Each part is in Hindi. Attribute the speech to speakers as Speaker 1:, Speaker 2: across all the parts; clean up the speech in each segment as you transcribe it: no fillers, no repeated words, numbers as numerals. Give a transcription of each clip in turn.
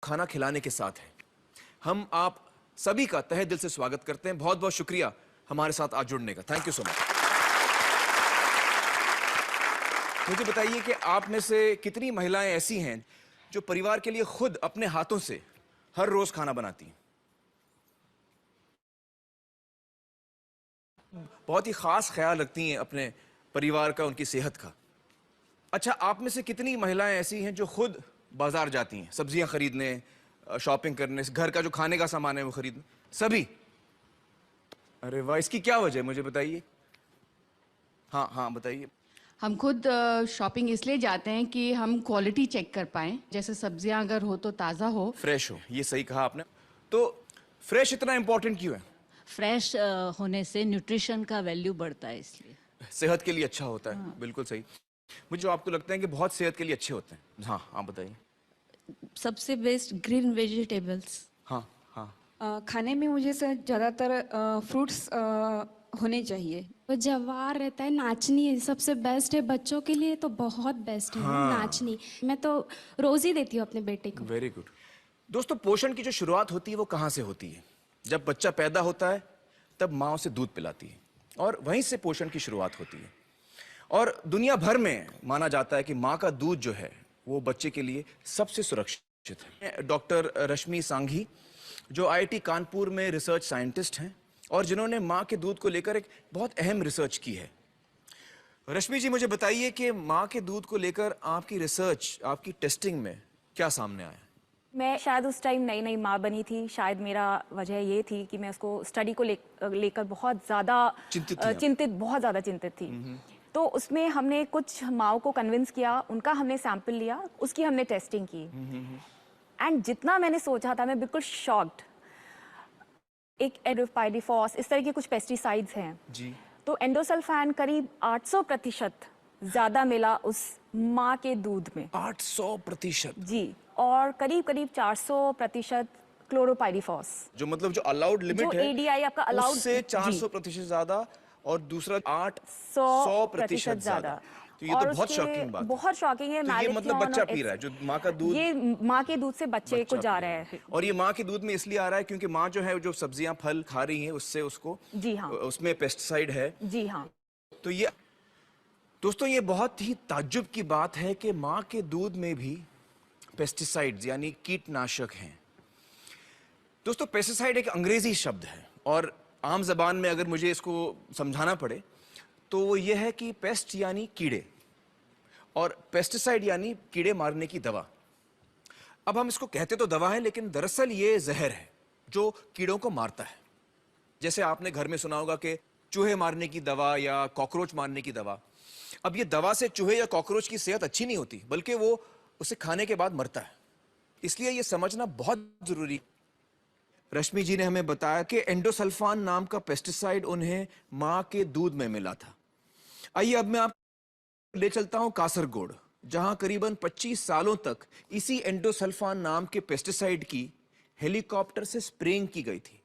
Speaker 1: खाना खिलाने के साथ है। हम आप सभी का तहे दिल से स्वागत करते हैं। बहुत बहुत शुक्रिया हमारे साथ आज जुड़ने का। Thank you so much. मुझे बताइए कि आप में से कितनी महिलाएं ऐसी हैं जो परिवार के लिए खुद अपने हाथों से हर रोज खाना बनाती हैं। बहुत ही खास ख्याल रखती हैं अपने परिवार का, उनकी सेहत का। अच्छा, आप में से कितनी महिलाएं ऐसी हैं जो खुद बाजार जाती हैं सब्जियां खरीदने, शॉपिंग करने, घर का जो खाने का सामान है वो खरीदने? सभी? अरे वाह, इसकी क्या वजह है मुझे बताइए। हाँ हाँ बताइए।
Speaker 2: हम खुद शॉपिंग इसलिए जाते हैं कि हम क्वालिटी चेक कर पाएं, जैसे सब्जियां अगर हो तो ताज़ा हो,
Speaker 1: फ्रेश हो, ये सही कहा आपने। तो फ्रेश इतना इंपॉर्टेंट क्यों है?
Speaker 3: फ्रेश होने से न्यूट्रिशन का वैल्यू बढ़ता है, इसलिए
Speaker 1: सेहत के लिए अच्छा होता है। हाँ। बिल्कुल सही। मुझे आपको लगता है कि बहुत सेहत के लिए अच्छे होते हैं। हाँ आप बताइए।
Speaker 4: सबसे बेस्ट ग्रीन वेजिटेबल्स।
Speaker 1: हाँ हाँ।
Speaker 4: खाने में मुझे ज़्यादातर फ्रूट्स होने चाहिए।
Speaker 5: वो जवार रहता है, नाचनी सबसे बेस्ट है बच्चों के लिए, तो बहुत बेस्ट है।
Speaker 1: हाँ।
Speaker 5: नाचनी मैं तो रोज ही देती हूँ अपने बेटे को।
Speaker 1: Very good. दोस्तों, पोषण की जो शुरुआत होती है वो कहाँ से होती है? जब बच्चा पैदा होता है तब माँ उसे दूध पिलाती है और वहीं से पोषण की शुरुआत होती है। और दुनिया भर में माना जाता है कि माँ का दूध जो है वो बच्चे के लिए सबसे सुरक्षित है। डॉक्टर रश्मि सांघी जो IIT कानपुर में रिसर्च साइंटिस्ट हैं और जिन्होंने माँ के दूध को लेकर एक बहुत अहम रिसर्च की है। रश्मि जी, मुझे बताइए कि माँ के दूध को लेकर आपकी रिसर्च, आपकी टेस्टिंग में क्या सामने आया?
Speaker 6: मैं शायद उस टाइम नई नई माँ बनी थी। शायद मेरा वजह ये थी कि मैं उसको स्टडी को लेकर बहुत ज़्यादा बहुत ज़्यादा चिंतित थी। तो उसमें हमने कुछ माँओं को कन्विंस किया, उनका हमने सैंपल लिया, उसकी हमने टेस्टिंग की। एंड जितना मैंने सोचा था, मैं बिल्कुल शॉक्ड। एक एडोपाइडिफॉस, इस तरह के कुछ पेस्टिसाइड्स हैं जी। तो एंडोसल्फान करीब 800% ज़्यादा मिला उस माँ के दूध में।
Speaker 1: 800%
Speaker 6: जी। और करीब करीब 400% क्लोरोपाइरिफॉस, जो
Speaker 1: मतलब जो अलाउड लिमिट है,
Speaker 6: ADI आपका अलाउड
Speaker 1: उससे 400% ज्यादा, और दूसरा 800% ज्यादा। तो ये तो बहुत शॉकिंग बात है।
Speaker 6: बहुत शॉकिंग है।
Speaker 1: तो ये मतलब बच्चा पी रहा है, जो माँ का दूध,
Speaker 6: ये माँ के दूध से बच्चे को जा रहा है।
Speaker 1: और ये माँ के दूध में इसलिए आ रहा है क्योंकि माँ जो है, जो सब्जियां फल खा रही है उससे उसको,
Speaker 6: जी हाँ,
Speaker 1: उसमें पेस्टिसाइड है।
Speaker 6: जी हाँ।
Speaker 1: तो ये दोस्तों, ये बहुत ही ताज्जुब की बात है कि माँ के दूध में भी पेस्टिसाइड्स यानी कीटनाशक हैं। दोस्तों, पेस्टिसाइड एक अंग्रेजी शब्द है और आम जबान में अगर मुझे इसको समझाना पड़े तो वो ये है कि पेस्ट यानी कीड़े और पेस्टिसाइड यानी कीड़े मारने की दवा। अब हम इसको कहते तो दवा है, लेकिन दरअसल ये जहर है जो कीड़ों को मारता है। जैसे आपने घर में सुना होगा कि चूहे मारने की दवा या कॉकरोच मारने की दवा। अब ये दवा से चूहे या कॉकरोच की सेहत अच्छी नहीं होती, बल्कि वो उसे खाने के बाद मरता है। इसलिए ये समझना बहुत जरूरी है। रश्मि जी ने हमें बताया कि एंडोसल्फान नाम का पेस्टिसाइड उन्हें माँ के दूध में मिला था। आइए अब मैं आपको ले चलता हूं कासरगोड, जहां करीबन 25 सालों तक इसी एंडोसल्फान नाम के पेस्टिसाइड की हेलीकॉप्टर से स्प्रेइंग की गई थी।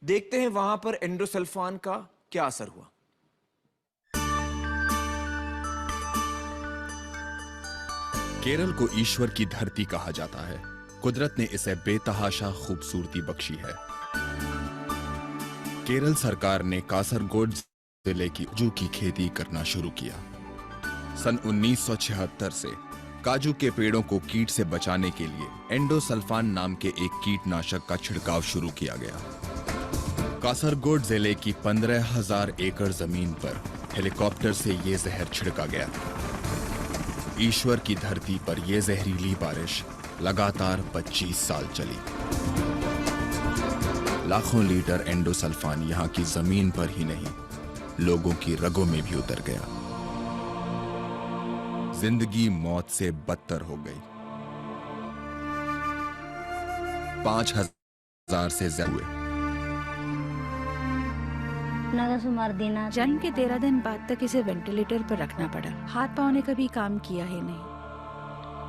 Speaker 1: देखते हैं वहां पर एंडोसल्फान का क्या असर हुआ।
Speaker 7: केरल को ईश्वर की धरती कहा जाता है। कुदरत ने इसे बेतहाशा खूबसूरती बख्शी है। केरल सरकार ने कासरगोड जिले की काजू की खेती करना शुरू किया। सन 1976 से काजू के पेड़ों को कीट से बचाने के लिए एंडोसल्फान नाम के एक कीटनाशक का छिड़काव शुरू किया गया। कासरगोड जिले की 15,000 एकड़ जमीन पर हेलीकॉप्टर से यह जहर छिड़का गया। ईश्वर की धरती पर यह जहरीली बारिश लगातार 25 साल चली। लाखों लीटर एंडोसल्फान यहां की जमीन पर ही नहीं, लोगों की रगों में भी उतर गया। जिंदगी मौत से बदतर हो गई। 5,000 से ज्यादा हुए।
Speaker 8: जन्म के 13 दिन बाद तक इसे वेंटिलेटर पर रखना पड़ा। हाथ पांव ने कभी काम किया ही नहीं।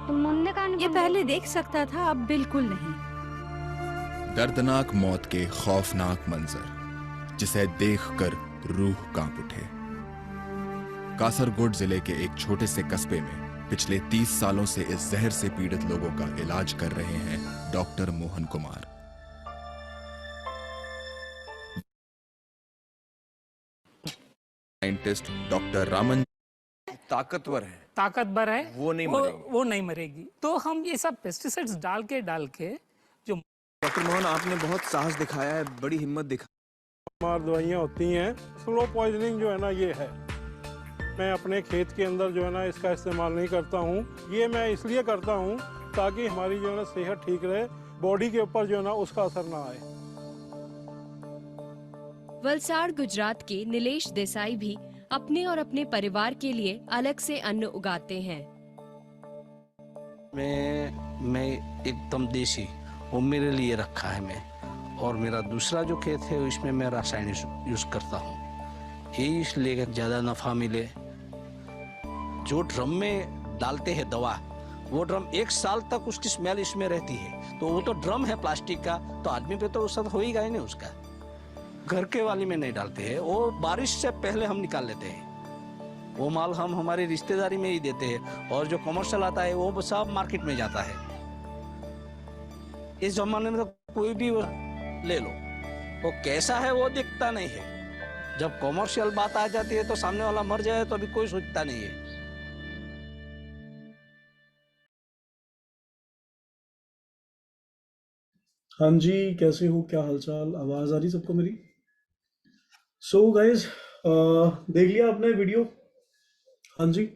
Speaker 8: ये पहले देख सकता था, अब बिल्कुल नहीं।
Speaker 7: दर्दनाक मौत के खौफनाक मंजर जिसे देखकर रूह कांप उठे। कासरगोड जिले के एक छोटे से कस्बे में पिछले 30 सालों से इस जहर से पीड़ित लोगों का इलाज कर रहे हैं doctor Mohan Kumar. Scientist doctor Raman
Speaker 1: ताकतवर है,
Speaker 9: ताकतवर है,
Speaker 1: वो नहीं मरेगी।
Speaker 9: वो नहीं मरेगी। तो हम ये सब पेस्टिसाइड्स डाल के जो
Speaker 1: डॉक्टर मोहन, आपने बहुत साहस दिखाया है, बड़ी हिम्मत दिखाई।
Speaker 10: मार दवाइयाँ होती हैं, स्लो पॉइजनिंग जो है ना ये है। मैं अपने खेत के अंदर जो है ना इसका इस्तेमाल नहीं करता हूँ। ये मैं इसलिए करता हूँ ताकि हमारी जो है ना सेहत ठीक रहे, बॉडी के ऊपर जो है ना उसका असर ना आए।
Speaker 11: वलसाड़ गुजरात के नीलेश देसाई भी अपने और अपने परिवार के लिए अलग से अन्न उगाते हैं।
Speaker 12: मैं एकदम देसी, वो मेरे लिए रखा है मैं, और मेरा दूसरा जो खेत है इसमें मैं रासायनिक यूज करता हूँ, ये इसलिए ज्यादा नफा मिले। जो ड्रम में डालते हैं दवा, वो ड्रम 1 साल तक उसकी स्मेल इसमें रहती है, तो वो तो ड्रम है प्लास्टिक का, तो आदमी पे तो असर हो ही गया नहीं उसका। घर के वाली में नहीं डालते हैं, वो बारिश से पहले हम निकाल लेते हैं। वो माल हम हमारी रिश्तेदारी में ही देते हैं, और जो कमर्शियल आता है वो सब मार्केट में जाता है। इस जमाने में तो कोई भी ले लो, वो कैसा है वो दिखता नहीं है। जब कमर्शियल बात आ जाती है तो सामने वाला मर जाए तो अभी कोई सोचता नहीं है।
Speaker 13: हाँ जी, कैसे हो, क्या हालचाल, आवाज आ रही सबको मेरी? सो गाइज, देख लिया आपने वीडियो? हाँ जी।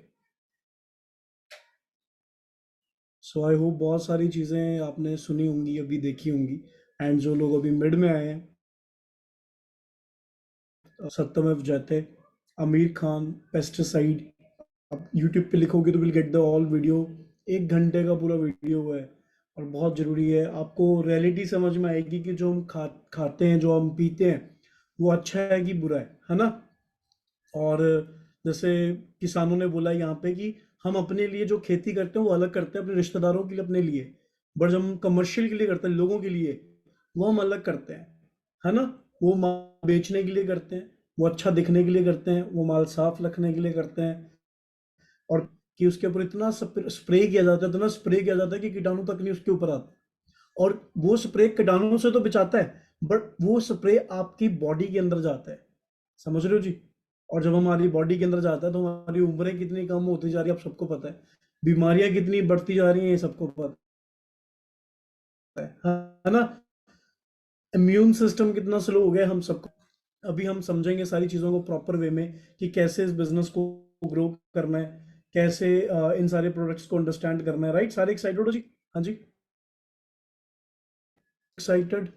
Speaker 13: सो आई होप बहुत सारी चीजें आपने सुनी होंगी, अभी देखी होंगी। एंड जो लोग अभी मिड में आए हैं, सत्यमेव जयते, आमिर खान, पेस्टिसाइड, आप यूट्यूब पे लिखोगे तो will get the all video. 1 घंटे का पूरा वीडियो है, और बहुत ज़रूरी है, आपको रियलिटी समझ में आएगी कि जो हम खाते हैं, जो हम पीते हैं, वो अच्छा है कि बुरा है ना। और जैसे किसानों ने बोला यहाँ पे कि हम अपने लिए जो खेती करते हैं वो अलग करते हैं, अपने रिश्तेदारों के लिए, अपने लिए, बट जब हम कमर्शियल के लिए करते हैं, लोगों के लिए, वो हम अलग करते हैं, है ना। वो माल बेचने के लिए करते हैं, वो अच्छा दिखने के लिए करते हैं, वो माल साफ रखने के लिए करते हैं, और कि उसके ऊपर इतना स्प्रे किया जाता है, इतना स्प्रे किया जाता है कि कीटाणु तक नहीं उसके ऊपर आते। और वो स्प्रे कीटाणुओं से तो बचाता है, बट वो स्प्रे आपकी बॉडी के अंदर जाता है, समझ रहे हो जी। और जब हमारी बॉडी के अंदर जाता है तो हमारी उम्रें कितनी कम होती जा रही है, आप सबको पता है। बीमारियां कितनी बढ़ती जा रही हैं, ये सबको पता है ना। इम्यून सिस्टम कितना स्लो हो गया हम सबको। अभी हम समझेंगे सारी चीज़ों को प्रॉपर वे में कि कैसे इस बिजनेस को ग्रो करना है, कैसे इन सारे प्रोडक्ट्स को अंडरस्टैंड करना है। राइट, सारे एक्साइटेड हो जी? हाँ जी, एक्साइटेड?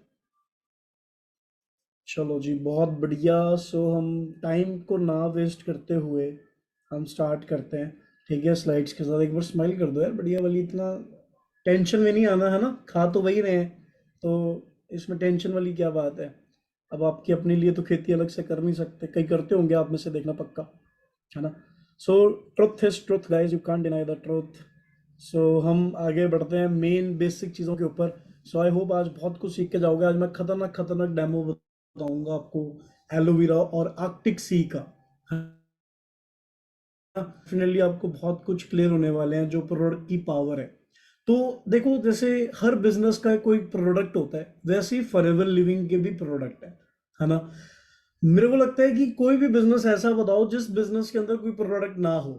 Speaker 13: चलो जी, बहुत बढ़िया। सो हम टाइम को ना वेस्ट करते हुए हम स्टार्ट करते हैं, ठीक है। स्लाइड्स के साथ एक बार स्माइल कर दो यार, बढ़िया वाली। इतना टेंशन में नहीं आना, है ना। खा तो वही रहे हैं, तो इसमें टेंशन वाली क्या बात है। अब आपकी अपने लिए तो खेती अलग से कर नहीं सकते, कई करते होंगे आप में से, देखना पक्का, है ना। So truth is truth guys, you can't deny the truth. So हम आगे बढ़ते हैं मेन बेसिक चीज़ों के ऊपर। सो आई होप आज बहुत कुछ सीख के जाओगे। आज मैं खतरनाक डेमो बताऊंगा आपको एलोवेरा और आर्कटिक सी का। फाइनली आपको बहुत कुछ क्लियर होने वाले हैं जो प्रोडक्ट की पावर है। तो देखो, जैसे हर बिजनेस का कोई प्रोडक्ट होता है, वैसे ही फॉरएवर लिविंग के भी प्रोडक्ट है ना। मेरे को लगता है कि कोई भी बिजनेस ऐसा बताओ जिस बिजनेस के अंदर कोई प्रोडक्ट ना हो,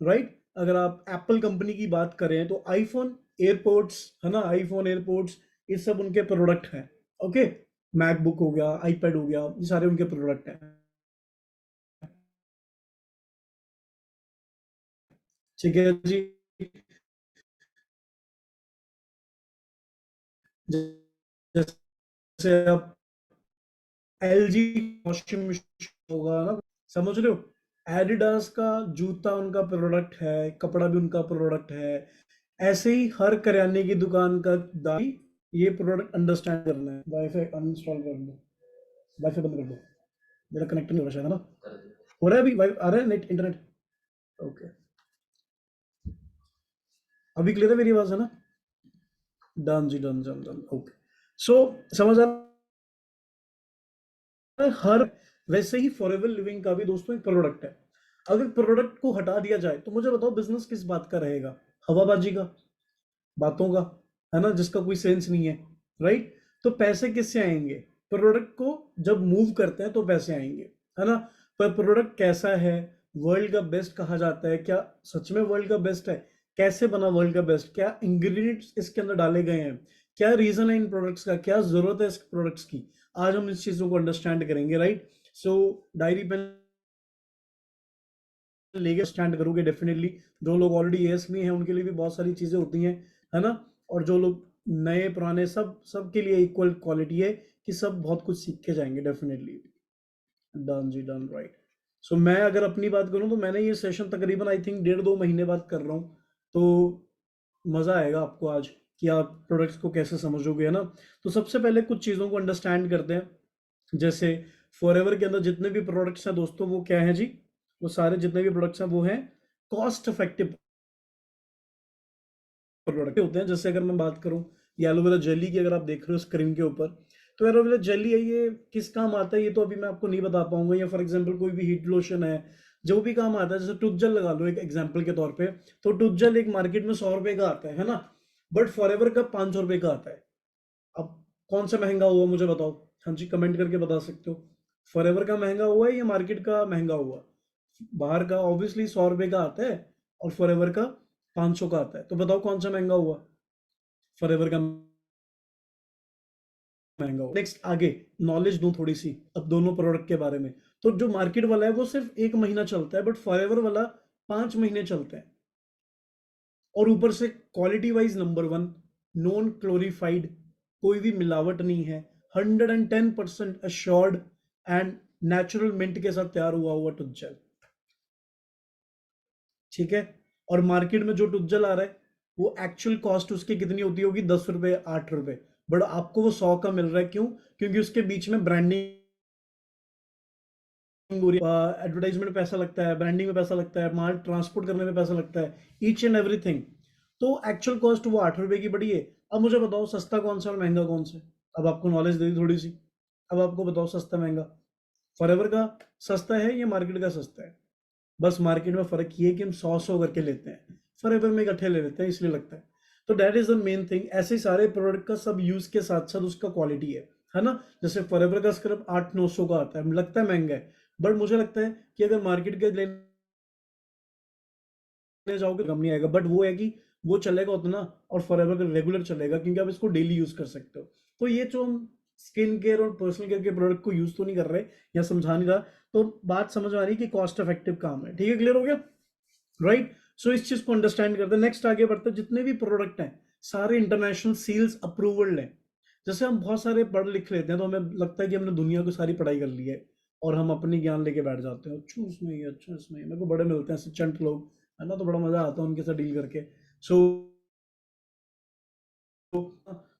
Speaker 13: राइट। अगर आप एप्पल कंपनी की बात करें तो आईफोन, एयरपोर्ट्स, है ना, आईफोन, एयरपोर्ट्स, ये सब उनके प्रोडक्ट हैं। ओके, मैकबुक हो गया, आईपैड हो गया, ये सारे उनके प्रोडक्ट हैं, ठीक है जी। जैसे आप एलजी वॉशिंग मशीन होगा ना, समझ रहे हो। एडिडास का जूता उनका प्रोडक्ट है, कपड़ा भी उनका प्रोडक्ट है। ऐसे ही हर किराने की दुकान का दाई ये प्रोडक्ट अंडरस्टैंड करना है। वाईफाई अनइंस्टॉल कर दो, वाईफाई बंद कर दो, मेरा कनेक्ट नहीं हो रहा शायद, है ना। हो रहा है अभी, आ रहा है नेट, इंटरनेट? ओके, अभी क्लियर है मेरी आवाज, है ना। डन जी, डन डन डन, ओके। सो समझ आ हर वैसे ही फॉरएवर लिविंग का भी दोस्तों एक प्रोडक्ट है। अगर प्रोडक्ट को हटा दिया जाए तो मुझे बताओ बिजनेस किस बात का रहेगा? हवाबाजी का, बातों का, है ना, जिसका कोई सेंस नहीं है, राइट? तो पैसे किससे आएंगे? प्रोडक्ट को जब मूव करते हैं तो पैसे आएंगे, है ना? पर प्रोडक्ट कैसा है, वर्ल्ड का बेस्ट कहा जाता है, क्या सच में वर्ल्ड का बेस्ट है? कैसे बना वर्ल्ड का बेस्ट? क्या इंग्रेडिएंट्स इसके अंदर डाले गए हैं? क्या रीजन है इन प्रोडक्ट्स का? क्या जरूरत है इस प्रोडक्ट्स की? आज हम इस चीजों को अंडरस्टैंड करेंगे, राइट? सो डायरी पेन लेके स्टैंड करोगे डेफिनेटली। जो लोग ऑलरेडी एएस में हैं उनके लिए भी बहुत सारी चीजें होती हैं, है ना? और जो लोग नए पुराने सब के लिए इक्वल क्वालिटी है कि सब बहुत कुछ सीख के जाएंगे डेफिनेटली। डन जी, डन, राइट। सो मैं अगर अपनी बात करूं तो मैंने ये सेशन तकरीबन आई थिंक 1.5-2 महीने बाद कर रहा हूं, तो मजा आएगा आपको आज कि आप प्रोडक्ट्स को कैसे समझोगे, है ना? तो सबसे पहले कुछ चीजों को अंडरस्टैंड करते हैं। जैसे फॉरएवर के अंदर जितने भी प्रोडक्ट्स हैं दोस्तों, वो क्या है जी? वो सारे जितने भी प्रोडक्ट्स हैं वो हैं कॉस्ट इफेक्टिव प्रोडक्ट होते हैं। जैसे अगर मैं बात करूं ये एलोवेरा जेली की, अगर आप देख रहे हो स्क्रीन के ऊपर, तो एलोवेरा जेली है, ये किस काम आता है ये तो अभी मैं आपको नहीं बता पाऊंगा। या फॉर एग्जांपल कोई भी हीट लोशन है, जो भी काम आता है, जैसे टूथ जेल लगा लो एक एग्जांपल के तौर पे, तो टूथ जेल एक मार्केट में 100 रुपए का आता है ना? बट फॉरएवर का 500 रुपए का आता है। अब कौन सा महंगा हुआ मुझे बताओ? हाँ जी, कमेंट करके बता सकते हो। फॉरएवर का महंगा हुआ है या मार्केट का महंगा हुआ? बाहर का ऑब्वियसली 100 रुपए का आता है और फॉरएवर का 500 का आता है, तो बताओ कौन सा महंगा हुआ? फॉरएवर का महंगा हुआ। नेक्स्ट आगे नॉलेज दूं थोड़ी सी अब दोनों प्रोडक्ट के बारे में। तो जो मार्केट वाला है वो सिर्फ 1 महीना चलता है, बट फॉरएवर वाला 5 महीने चलता है। और ऊपर से क्वालिटी वाइज नंबर 1, नॉन क्लोरीफाइड, कोई भी मिलावट नहीं है, 110% अश्योर्ड एंड नेचुरल मिंट के साथ तैयार हुआ टूथ जेल, ठीक है? और मार्केट में जो टूथ जेल आ रहा है वो एक्चुअल कॉस्ट उसकी कितनी होती होगी? 10 रुपए, 8 रुपए, बट आपको वो 100 का मिल रहा है। क्यों? क्योंकि उसके बीच में ब्रांडिंग हो रही है, एडवर्टाइजमेंट में पैसा लगता है, ब्रांडिंग में पैसा लगता है, माल ट्रांसपोर्ट करने में पैसा लगता है, ईच एंड एवरीथिंग। तो एक्चुअल कॉस्ट वो 8 रुपए की पड़ी है। अब मुझे बताओ सस्ता कौन सा और महंगा कौन सा? अब आपको नॉलेज दे दी थोड़ी सी, अब आपको बताओ सस्ता महंगा। फॉरएवर का सस्ता है या मार्केट का सस्ता है? बस मार्केट में फर्क ये है कि हम 100 करके लेते हैं, फॉरएवर में इकट्ठे ले लेते हैं, इसलिए लगता है। तो that is the main thing. ऐसे ही सारे प्रोडक्ट का सब यूज के साथ साथ उसका क्वालिटी है ना? जैसे फॉरएवर का स्क्रब 800-900 का आता है, लगता है महंगा है, बट मुझे लगता है कि अगर मार्केट के लेने जाओगे कम नहीं आएगा, बट वो है कि वो चलेगा उतना और फॉरएवर का रेगुलर चलेगा, क्योंकि आप इसको डेली यूज कर सकते हो। तो ये जो हम स्किन केयर और पर्सनल केयर के प्रोडक्ट को यूज तो नहीं कर रहे या समझा नहीं रहा, तो बात समझ आ रही कि कॉस्ट इफेक्टिव काम है, ठीक है? क्लियर हो गया, राइट? सो इस चीज को अंडरस्टैंड करते हैं। नेक्स्ट आगे बढ़ते हैं। जितने भी प्रोडक्ट हैं सारे इंटरनेशनल सील्स अप्रूवल्ड हैं। जैसे हम बहुत सारे पढ़ लिख लेते हैं तो हमें लगता है कि हमने दुनिया की सारी पढ़ाई कर ली है और हम अपनी ज्ञान लेके बैठ जाते हैं, अच्छा इसमें ये, अच्छा इसमें। मेरे को बड़े मिलते हैं चंट लोग, है ना, तो बड़ा मजा आता है उनके साथ डील करके।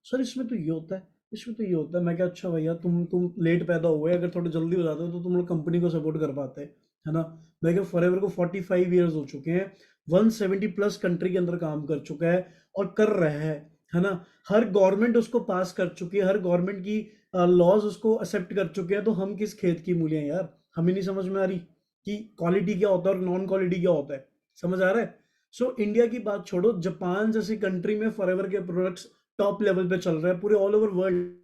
Speaker 13: सर इसमें तो ये होता है, इसमें तो ये होता है। मैं क्या, अच्छा भैया तुम लेट पैदा हुए, अगर थोड़े जल्दी हो जाते हो तो तुम लोग कंपनी को सपोर्ट कर पाते हैं, है ना? मैं क्या, फॉरएवर को 45 ईयर्स हो चुके हैं, 170 प्लस कंट्री के अंदर काम कर चुका है और कर रहा है ना? हर गवर्नमेंट उसको पास कर चुकी है, हर गवर्नमेंट की लॉज उसको एक्सेप्ट कर चुके हैं। तो हम किस खेत की मूलियां यार? हमें नहीं समझ में आ रही कि क्वालिटी क्या होता है और नॉन क्वालिटी क्या होता है, समझ आ रहा है? सो इंडिया की बात छोड़ो, जापान जैसी कंट्री में फॉरएवर के प्रोडक्ट्स टॉप लेवल पे चल रहा है, पूरे all over world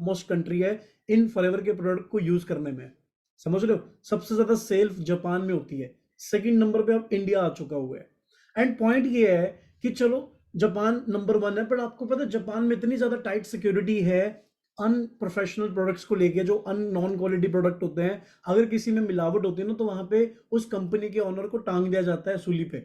Speaker 13: most country है इन फॉरएवर के प्रोडक्ट को यूज करने में, समझ रहे हो? सबसे ज्यादा सेल जापान में होती है, सेकंड नंबर पे अब इंडिया आ चुका हुआ है। एंड पॉइंट ये है कि चलो जापान नंबर 1 है, पर आपको पता है जापान में इतनी ज्यादा टाइट सिक्योरिटी है अनप्रोफेशनल प्रोडक्ट्स को लेके, जो नॉन क्वालिटी प्रोडक्ट होते हैं। अगर किसी में मिलावट होती है ना, तो वहां पे उस कंपनी के ओनर को टांग दिया जाता है सूली पे,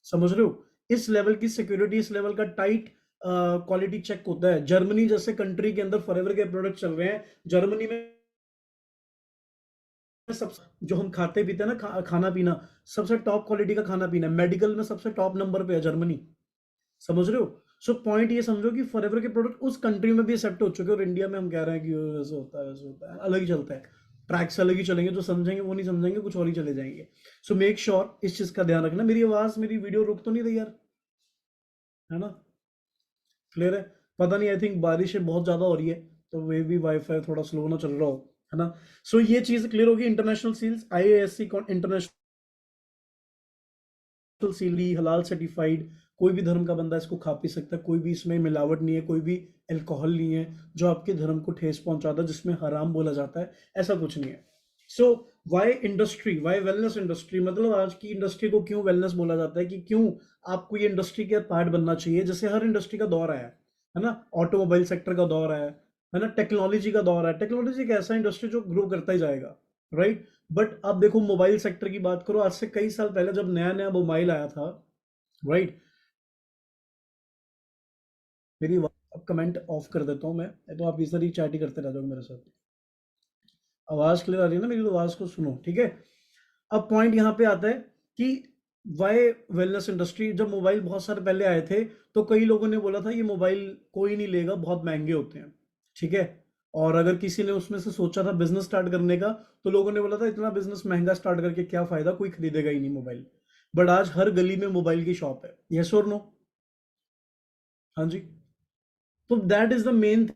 Speaker 13: समझ रहे हो? इस लेवल की सिक्योरिटी, इस लेवल का टाइट क्वालिटी चेक होता है। जर्मनी जैसे कंट्री के अंदर फॉरएवर के प्रोडक्ट चल रहे हैं। जर्मनी में सब जो हम खाते पीते हैं ना, खाना पीना, सबसे टॉप क्वालिटी का खाना पीना, मेडिकल में सबसे टॉप नंबर पे है जर्मनी, समझ रहे हो? सो पॉइंट ये समझो कि फॉरएवर के प्रोडक्ट उस कंट्री में भी एक्सेप्ट हो चुके हैं और इंडिया में हम कह रहे हैं कि वैसे होता है, वैसे होता है, अलग ही चलता है। ट्रैक्स अलग ही चलेंगे, जो समझेंगे वो नहीं समझेंगे, कुछ और ही चले जाएंगे। सो मेक श्योर इस चीज का ध्यान रखना। मेरी आवाज, मेरी वीडियो रुक तो नहीं रही यार, है ना? क्लियर है? पता नहीं, आई थिंक बारिश बहुत ज्यादा हो रही है तो वे भी वाईफाई थोड़ा स्लो ना चल रहा हो, है ना। सो ये चीज क्लियर होगी। International seals, IASC international seal, हलाल सर्टिफाइड, कोई भी धर्म का बंदा इसको खा पी सकता है, कोई भी इसमें मिलावट नहीं है, कोई भी अल्कोहल नहीं है जो आपके धर्म को ठेस पहुंचाता है, जिसमें हराम बोला जाता है, ऐसा कुछ नहीं है। So why industry, why wellness industry, मतलब आज की इंडस्ट्री को क्यों वेलनेस बोला जाता है, कि क्यों आपको ये इंडस्ट्री के पार्ट बनना चाहिए। जैसे हर इंडस्ट्री का दौर आया है ना, ऑटोमोबाइल सेक्टर का दौर आया है ना, टेक्नोलॉजी का दौर है। टेक्नोलॉजी एक ऐसा इंडस्ट्री जो ग्रो करता ही जाएगा, राइट। बट अब देखो मोबाइल सेक्टर की बात करो, आज से कई साल पहले जब नया नया मोबाइल आया था, राइट। मेरी अब कमेंट ऑफ कर देता हूं मैं, तो आप इस तरह चैट ही करते रह जाओगे मेरे साथ। आवाज क्लियर आ रही है ना मेरी, तो आवाज को सुनो, ठीक है। अब पॉइंट यहाँ पे आता है कि वाई वेलनेस इंडस्ट्री। जब मोबाइल बहुत सारे पहले आए थे तो कई लोगों ने बोला था ये मोबाइल कोई नहीं लेगा, बहुत महंगे होते हैं, ठीक है। और अगर किसी ने उसमें से सोचा था बिजनेस स्टार्ट करने का, तो लोगों ने बोला था इतना बिजनेस महंगा स्टार्ट करके क्या फायदा, कोई खरीदेगा ही नहीं मोबाइल। बट आज हर गली में मोबाइल की शॉप है, यस और नो? हाँ जी। तो that is the main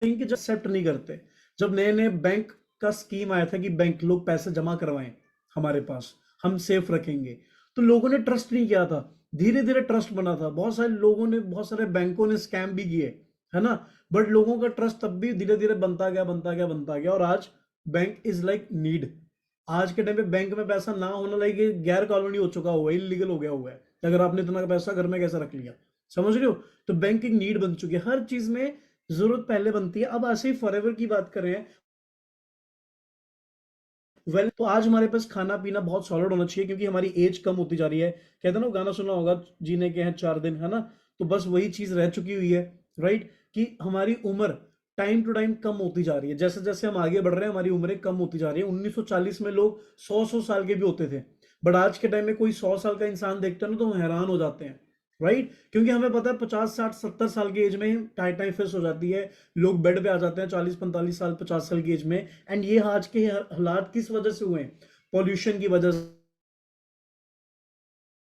Speaker 13: thing कि जब एक्सेप्ट नहीं करते। जब नए नए बैंक का स्कीम आया था कि बैंक लोग पैसे जमा करवाएं हमारे पास, हम सेफ रखेंगे, तो लोगों ने ट्रस्ट नहीं किया था। धीरे धीरे ट्रस्ट बना था, बहुत सारे लोगों ने, बहुत सारे बैंकों ने स्कैम भी किए, है ना। बट लोगों का ट्रस्ट तब भी धीरे धीरे बनता गया, बनता गया, बनता गया, और आज बैंक इज लाइक नीड। आज के टाइम पे बैंक में पैसा ना होना लाइक गैर कॉलोनी हो चुका हुआ है, इलीगल हो गया हुआ है। अगर आपने इतना पैसा घर में कैसे रख लिया, समझ रहे हो। तो बैंक एक नीड बन चुकी है, हर चीज में जरूरत पहले बनती है। अब ऐसे ही फॉरएवर की बात करें, तो आज हमारे पास खाना पीना बहुत सॉलिड होना चाहिए, क्योंकि हमारी एज कम होती जा रही है। कहते हैं ना, गाना सुना होगा, जीने के हैं 4 दिन, है ना। तो बस वही चीज रह चुकी हुई है, राइट, कि हमारी उम्र टाइम टू टाइम कम होती जा रही है। जैसे जैसे हम आगे बढ़ रहे हैं हमारी उम्रें कम होती जा रही है। 1940 में लोग 100 साल के भी होते थे, बट आज के टाइम में कोई 100 साल का इंसान देखते हैं ना, तो हम हैरान हो जाते हैं, राइट। क्योंकि हमें पता है 50, 60, 70 साल की एज में टाइफाइड हो जाती है, लोग बेड पे आ जाते हैं 40, 45 साल, 50 साल की एज में। एंड ये आज के हालात किस वजह से हुए? पॉल्यूशन की वजह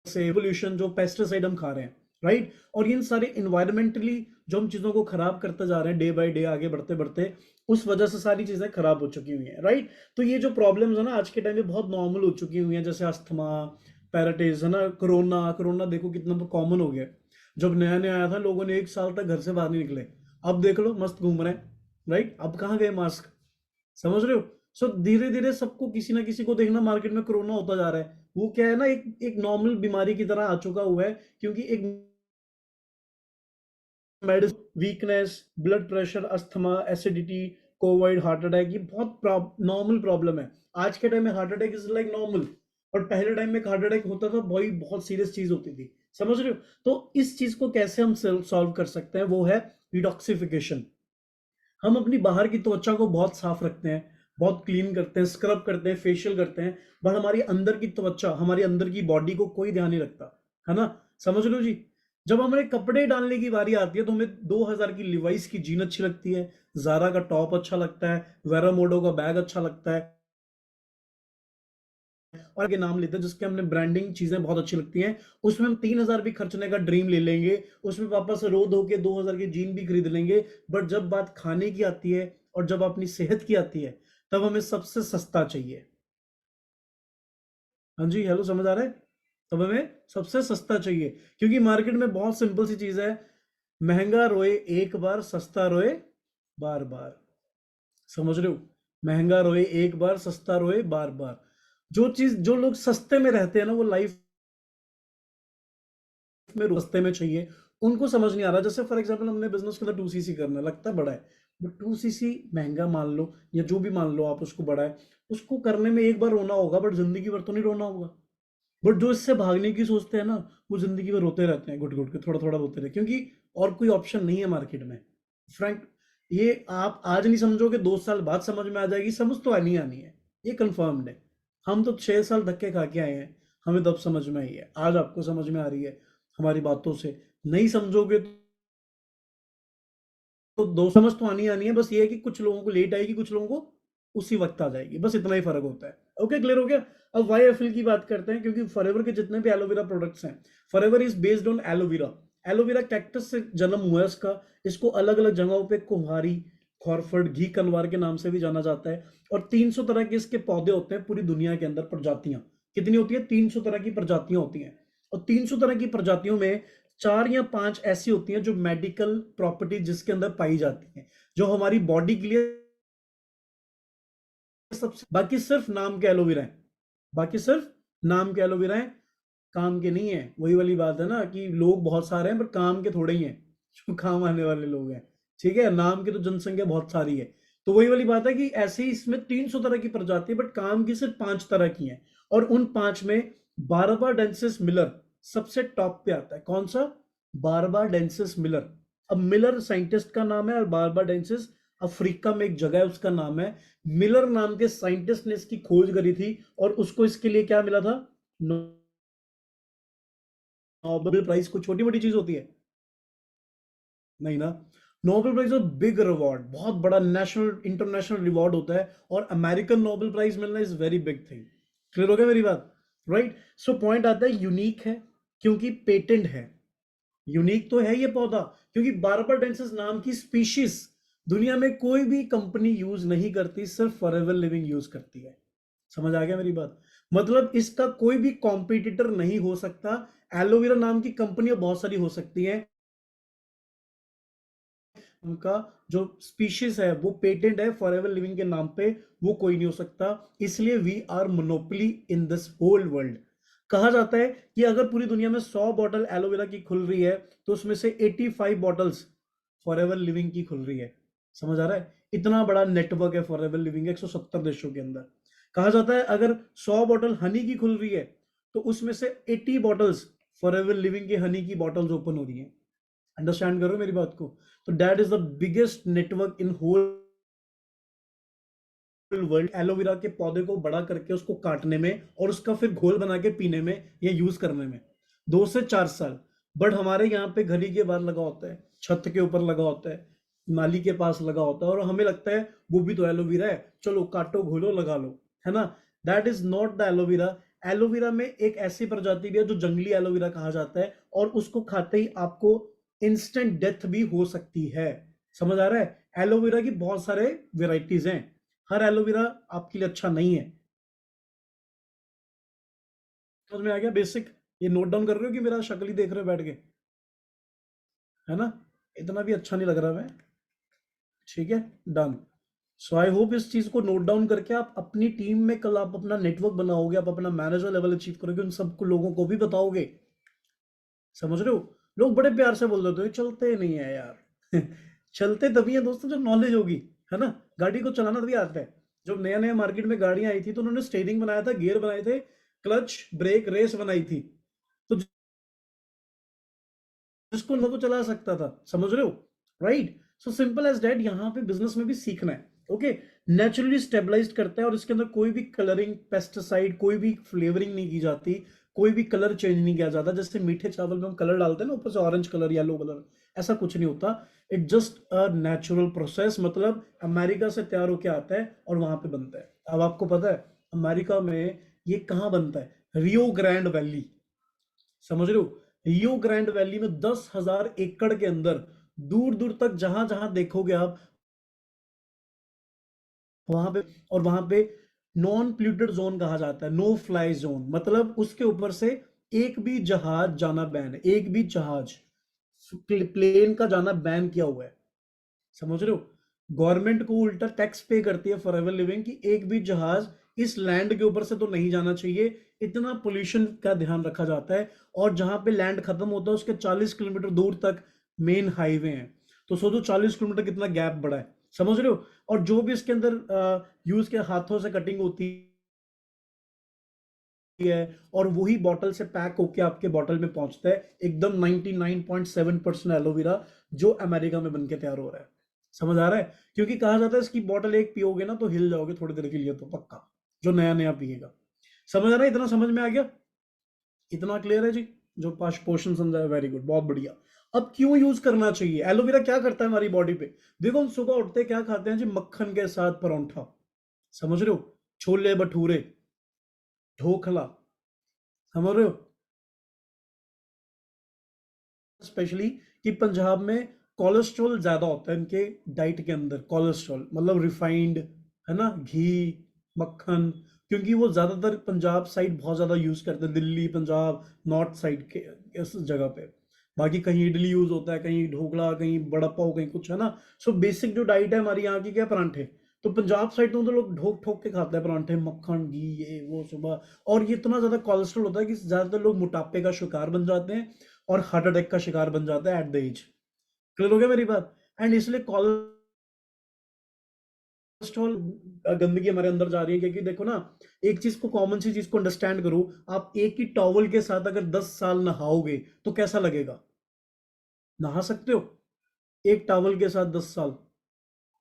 Speaker 13: से, पोल्यूशन, जो पेस्टिसाइड हम खा रहे हैं, राइट। और इन सारे इन्वायरमेंटली जो हम चीजों को खराब करते जा रहे हैं डे बाय डे, आगे बढ़ते बढ़ते, उस वजह से सारी चीजें खराब हो चुकी हुई हैं, राइट। तो ये जो प्रॉब्लम्स है ना आज के टाइम में बहुत नॉर्मल हो चुकी हुई हैं, जैसे अस्थमा, पैराटाइटिस, है ना, कोरोना देखो कितना कॉमन हो गया। जब नया नया आया था लोगों ने 1 साल तक घर से बाहर नहीं निकले, अब देख लो मस्त घूम रहे हैं, राइट। अब कहाँ गए मास्क, समझ रहे हो। सो धीरे धीरे सबको, किसी ना किसी को देखना मार्केट में कोरोना होता जा रहा है। वो क्या है ना, एक नॉर्मल बीमारी की तरह आ चुका हुआ है, क्योंकि एक medicine, weakness, blood pressure, asthma, acidity, Covid, heart attack, ये बहुत नॉर्मल प्रॉब्लम है। आज के टाइम में heart attack is like normal, और पहले टाइम में हार्ट अटैक होता था भाई, बहुत सीरियस चीज होती थी, समझ रहे हो। तो इस चीज को कैसे हम सॉल्व कर सकते हैं, वो है डिटॉक्सिफिकेशन। हम अपनी बाहर की त्वचा को बहुत साफ रखते हैं, बहुत क्लीन करते हैं, स्क्रब करते हैं, फेशियल करते हैं, बट हमारी अंदर की त्वचा, हमारी अंदर की बॉडी को कोई ध्यान नहीं रखता, है ना, समझ लो जी। जब हमारे कपड़े डालने की बारी आती है तो हमें 2000 की लिवाइस की जीन अच्छी लगती है, जारा का टॉप अच्छा लगता है, वेरामोडो का बैग अच्छा लगता है, और के नाम लेते हैं जिसके हमने ब्रांडिंग चीजें बहुत अच्छी लगती हैं। उसमें हम 3000 भी खर्चने का ड्रीम ले लेंगे, उसमें वापस रो धो के 2000 की जीन भी खरीद लेंगे। बट जब बात खाने की आती है और जब अपनी सेहत की आती है, तब हमें सबसे सस्ता चाहिए। हाँ जी, हेलो, समझ आ रहा है? तब हमें सबसे सस्ता चाहिए, क्योंकि मार्केट में बहुत सिंपल सी चीज है, महंगा रोए एक बार, सस्ता रोए बार बार, समझ रहे हो। महंगा रोए एक बार, सस्ता रोए बार बार। जो लोग सस्ते में रहते हैं ना, वो लाइफ में सस्ते में चाहिए, उनको समझ नहीं आ रहा। जैसे फॉर एग्जांपल हमने बिजनेस के अंदर 2cc करना, लगता है बड़ा है, बट 2cc महंगा मान लो, या जो भी मान लो आप उसको बड़ा है, उसको करने में एक बार रोना होगा, बट जिंदगी भर तो नहीं रोना होगा। बट जो इससे भागने की सोचते हैं ना, वो जिंदगी भर रोते रहते हैं, घुट घुट के, थोड़ा थोड़ा रोते रहे, क्योंकि और कोई ऑप्शन नहीं है मार्केट में। फ्रैंक, ये आप आज नहीं समझोगे, 2 साल बाद समझ में आ जाएगी। समझ तो आनी आनी है, ये कंफर्म्ड है। हम तो 6 साल धक्के खा के आए हैं, हमें तब समझ में आई है, आज आपको समझ में आ रही है हमारी बातों से। नहीं समझोगे तो 2 समझ तो आनी आनी है, बस ये है कि कुछ लोगों को लेट आएगी, कुछ लोगों को उसी वक्त आ जाएगी, बस इतना ही फर्क होता है। ओके, क्लियर हो गया। अब YFL की बात करते हैं, क्योंकि फॉरएवर के जितने भी एलोवेरा प्रोडक्ट्स हैं, forever is based on aloe vera. Aloe vera cactus से जन्म हुआ है इसका। इसको अलग अलग जगहों पे कुम्हारी, खॉरफर्ड घी कलवार के नाम से भी जाना जाता है। और 300 तरह के इसके पौधे होते हैं पूरी दुनिया के अंदर, प्रजातियां कितनी होती है? 300 तरह की प्रजातियां होती हैं। और 300 तरह की प्रजातियों में 4 या 5 ऐसी होती हैं जो मेडिकल प्रॉपर्टी जिसके अंदर पाई जाती हैं, जो हमारी बॉडी के लिए सबसे, बाकी सिर्फ नाम के एलोवेरा है, बाकी सिर्फ नाम के एलोवेरा है, काम के नहीं है। वही वाली बात है ना कि लोग बहुत सारे हैं पर काम के थोड़े ही हैं जो काम आने वाले लोग हैं, ठीक है। नाम की तो जनसंख्या बहुत सारी है। तो वही वाली बात है कि ऐसे ही इसमें 300 तरह की प्रजाति है, बट काम की सिर्फ 5 तरह की हैं। और उन 5 में बारबाडेंसिस मिलर सबसे टॉप पे आता है। कौन सा? Barbadensis Miller. अब मिलर साइंटिस्ट का नाम है और बारबाडेंसिस अफ्रीका में एक जगह है उसका नाम है। मिलर नाम के साइंटिस्ट ने इसकी खोज करी थी और उसको इसके लिए क्या मिला था? Nobel prize. कोई छोटी मोटी चीज होती है? नहीं ना। नोबेल प्राइज बिग रिवॉर्ड, बहुत बड़ा नेशनल इंटरनेशनल रिवॉर्ड होता है और अमेरिकन नोबेल प्राइज मिलना is very big thing. Clear हो गया मेरी बात? राइट। सो पॉइंट आता है यूनिक है क्योंकि पेटेंट है। यूनिक तो है ये पौधा क्योंकि बारबाडेंसिस नाम की स्पीशीज दुनिया में कोई भी कंपनी यूज नहीं करती, सिर्फ फॉरएवर लिविंग यूज करती है। समझ आ गया मेरी बात? मतलब इसका कोई भी कॉम्पिटिटर नहीं हो सकता। एलोवेरा नाम की कंपनी बहुत सारी हो सकती है, उनका जो स्पीशीज है वो पेटेंट है फॉरएवर लिविंग के नाम पे, वो कोई नहीं हो सकता। इसलिए we are monopoly in this whole world. कहा जाता है कि अगर पूरी दुनिया में 100 बॉटल एलोवेरा की खुल रही है तो उसमें से 85 बॉटल्स फॉरएवर लिविंग की खुल रही है। समझ आ रहा है? इतना बड़ा नेटवर्क है फॉरएवर लिविंग 170 देशों के अंदर। कहा जाता है अगर 100 बॉटल हनी की खुल रही है तो उसमें से 80 बॉटल्स फॉरएवर लिविंग के हनी की बॉटल्स ओपन हो रही हैं। अंडरस्टैंड करो मेरी बात को? तो that is the biggest network in whole world. Aloe vera के पौधे को बड़ा करके उसको काटने में और उसका फिर घोल बना के पीने में या यूज करने में 2 से 4 साल। बट हमारे यहाँ पे घड़ी के बाहर लगा होता है, छत के ऊपर लगा होता है, नाली के पास लगा होता है और हमें लगता है वो भी तो एलोवेरा है, चलो काटो घोलो लगा लो, है ना। That is not the aloe vera. Aloe vera में एक ऐसी प्रजाति भी है जो जंगली एलोवेरा कहा जाता है और उसको खाते ही आपको इंस्टेंट डेथ भी हो सकती है। समझ आ रहा है? एलोवेरा की बहुत सारे वेराइटीज हैं, हर एलोवेरा आपके लिए अच्छा नहीं है। समझ में आ गया बेसिक? ये नोट डाउन कर रहे हो कि मेरा शक्ल ही देख रहे हो बैठ के? है ना, इतना भी अच्छा नहीं लग रहा मैं, ठीक है, डन। सो आई होप इस चीज को नोट डाउन करके आप अपनी टीम में कल आप अपना नेटवर्क बनाओगे, आप अपना मैनेजर लेवल अचीव करोगे, उन सबको लोगों को भी बताओगे। समझ रहे हो? लोग बड़े प्यार से बोल देते हो चलते नहीं है यार चलते तभी है दोस्तों जब नॉलेज होगी, है ना। गाड़ी को चलाना तभी आता है। जब नया नया मार्केट में गाड़ियां आई थी तो उन्होंने स्टीयरिंग बनाया था, गियर बनाए थे, क्लच ब्रेक रेस बनाई थी, तो जिसको न तो चला सकता था। समझ रहे हो? Right. So simple as that. यहाँ पे बिजनेस में भी सीखना है। ओके, नेचुरली स्टेबलाइज्ड करता है और इसके अंदर कोई भी कलरिंग, पेस्टिसाइड, कोई भी फ्लेवरिंग नहीं की जाती, कोई भी कलर चेंज नहीं किया जाता। जैसे मीठे चावल में हम कलर डालते हैं ना ऊपर से, ऑरेंज कलर, येलो कलर, ऐसा कुछ नहीं होता। It just a natural process. मतलब अमेरिका से तैयार होके आता है और वहां पे बनता है। अब आपको पता है अमेरिका में ये कहाँ बनता है? रियो ग्रैंड वैली। समझ रहे हो? रियो ग्रैंड वैली में 10,000 एकड़ के अंदर दूर दूर तक जहां जहां देखोगे आप वहां पे, और वहां पे नॉन प्लूटेड जोन कहा जाता है, नो फ्लाई जोन। मतलब उसके ऊपर से एक भी जहाज जाना बैन है, एक भी जहाज प्लेन का जाना बैन किया हुआ है। समझ रहे हो? गवर्नमेंट को उल्टा टैक्स पे करती है फॉरएवर लिविंग की एक भी जहाज इस लैंड के ऊपर से तो नहीं जाना चाहिए। इतना पोल्यूशन का ध्यान रखा जाता है। और जहां पे लैंड खत्म होता है उसके 40 किलोमीटर दूर तक मेन हाईवे है। तो सोचो 40 किलोमीटर कितना गैप बड़ा है। समझ रहे हो? और जो भी इसके अंदर यूज के हाथों से कटिंग होती है और वही बॉटल से पैक होके आपके बॉटल में पहुंचता है, एकदम 99.7% एलोवेरा जो अमेरिका में बनके तैयार हो रहा है। समझ आ रहा है? क्योंकि कहा जाता है इसकी बॉटल एक पियोगे ना तो हिल जाओगे थोड़ी देर के लिए, तो पक्का जो नया नया पिएगा। समझ आ रहा है? इतना समझ में आ गया? इतना क्लियर है जी? जो पोर्शन समझा है, वेरी गुड, बहुत बढ़िया। अब क्यों यूज करना चाहिए? एलोवेरा क्या करता है हमारी बॉडी पे? देखो, हम सुबह उठते क्या खाते हैं जी? मक्खन के साथ परोंठा। समझ रहे हो? छोले भटूरे, ढोकला। समझ रहे हो? स्पेशली कि पंजाब में कोलेस्ट्रॉल ज्यादा होता है इनके डाइट के अंदर, कोलेस्ट्रॉल मतलब रिफाइंड, है ना, घी, मक्खन, क्योंकि वो ज्यादातर पंजाब साइड बहुत ज्यादा यूज करते हैं, दिल्ली, पंजाब, नॉर्थ साइड के इस जगह पे। बाकी कहीं इडली यूज होता है, कहीं ढोकला, कहीं बड़ा पाव, कहीं कुछ, है ना। सो बेसिक जो डाइट है हमारी यहाँ की क्या, परांठे। तो पंजाब साइड में तो लोग ठोक ठोक के खाते हैं परांठे, मक्खन, घी, ये वो सुबह, और ये इतना ज्यादा कोलेस्ट्रॉल होता है कि ज्यादातर लोग मोटापे का शिकार बन जाते हैं और हार्ट अटैक का शिकार बन जाता है एट द एज। क्लियर हो गया मेरी बात? एंड इसलिए कोलेस्ट्रॉल गंदगी हमारे अंदर जा रही है, क्योंकि देखो ना, एक चीज को, कॉमन सी चीज को अंडरस्टैंड करो, आप एक ही टॉवल के साथ अगर 10 साल नहाओगे तो कैसा लगेगा? नहा सकते हो? एक टॉवल के साथ 10 साल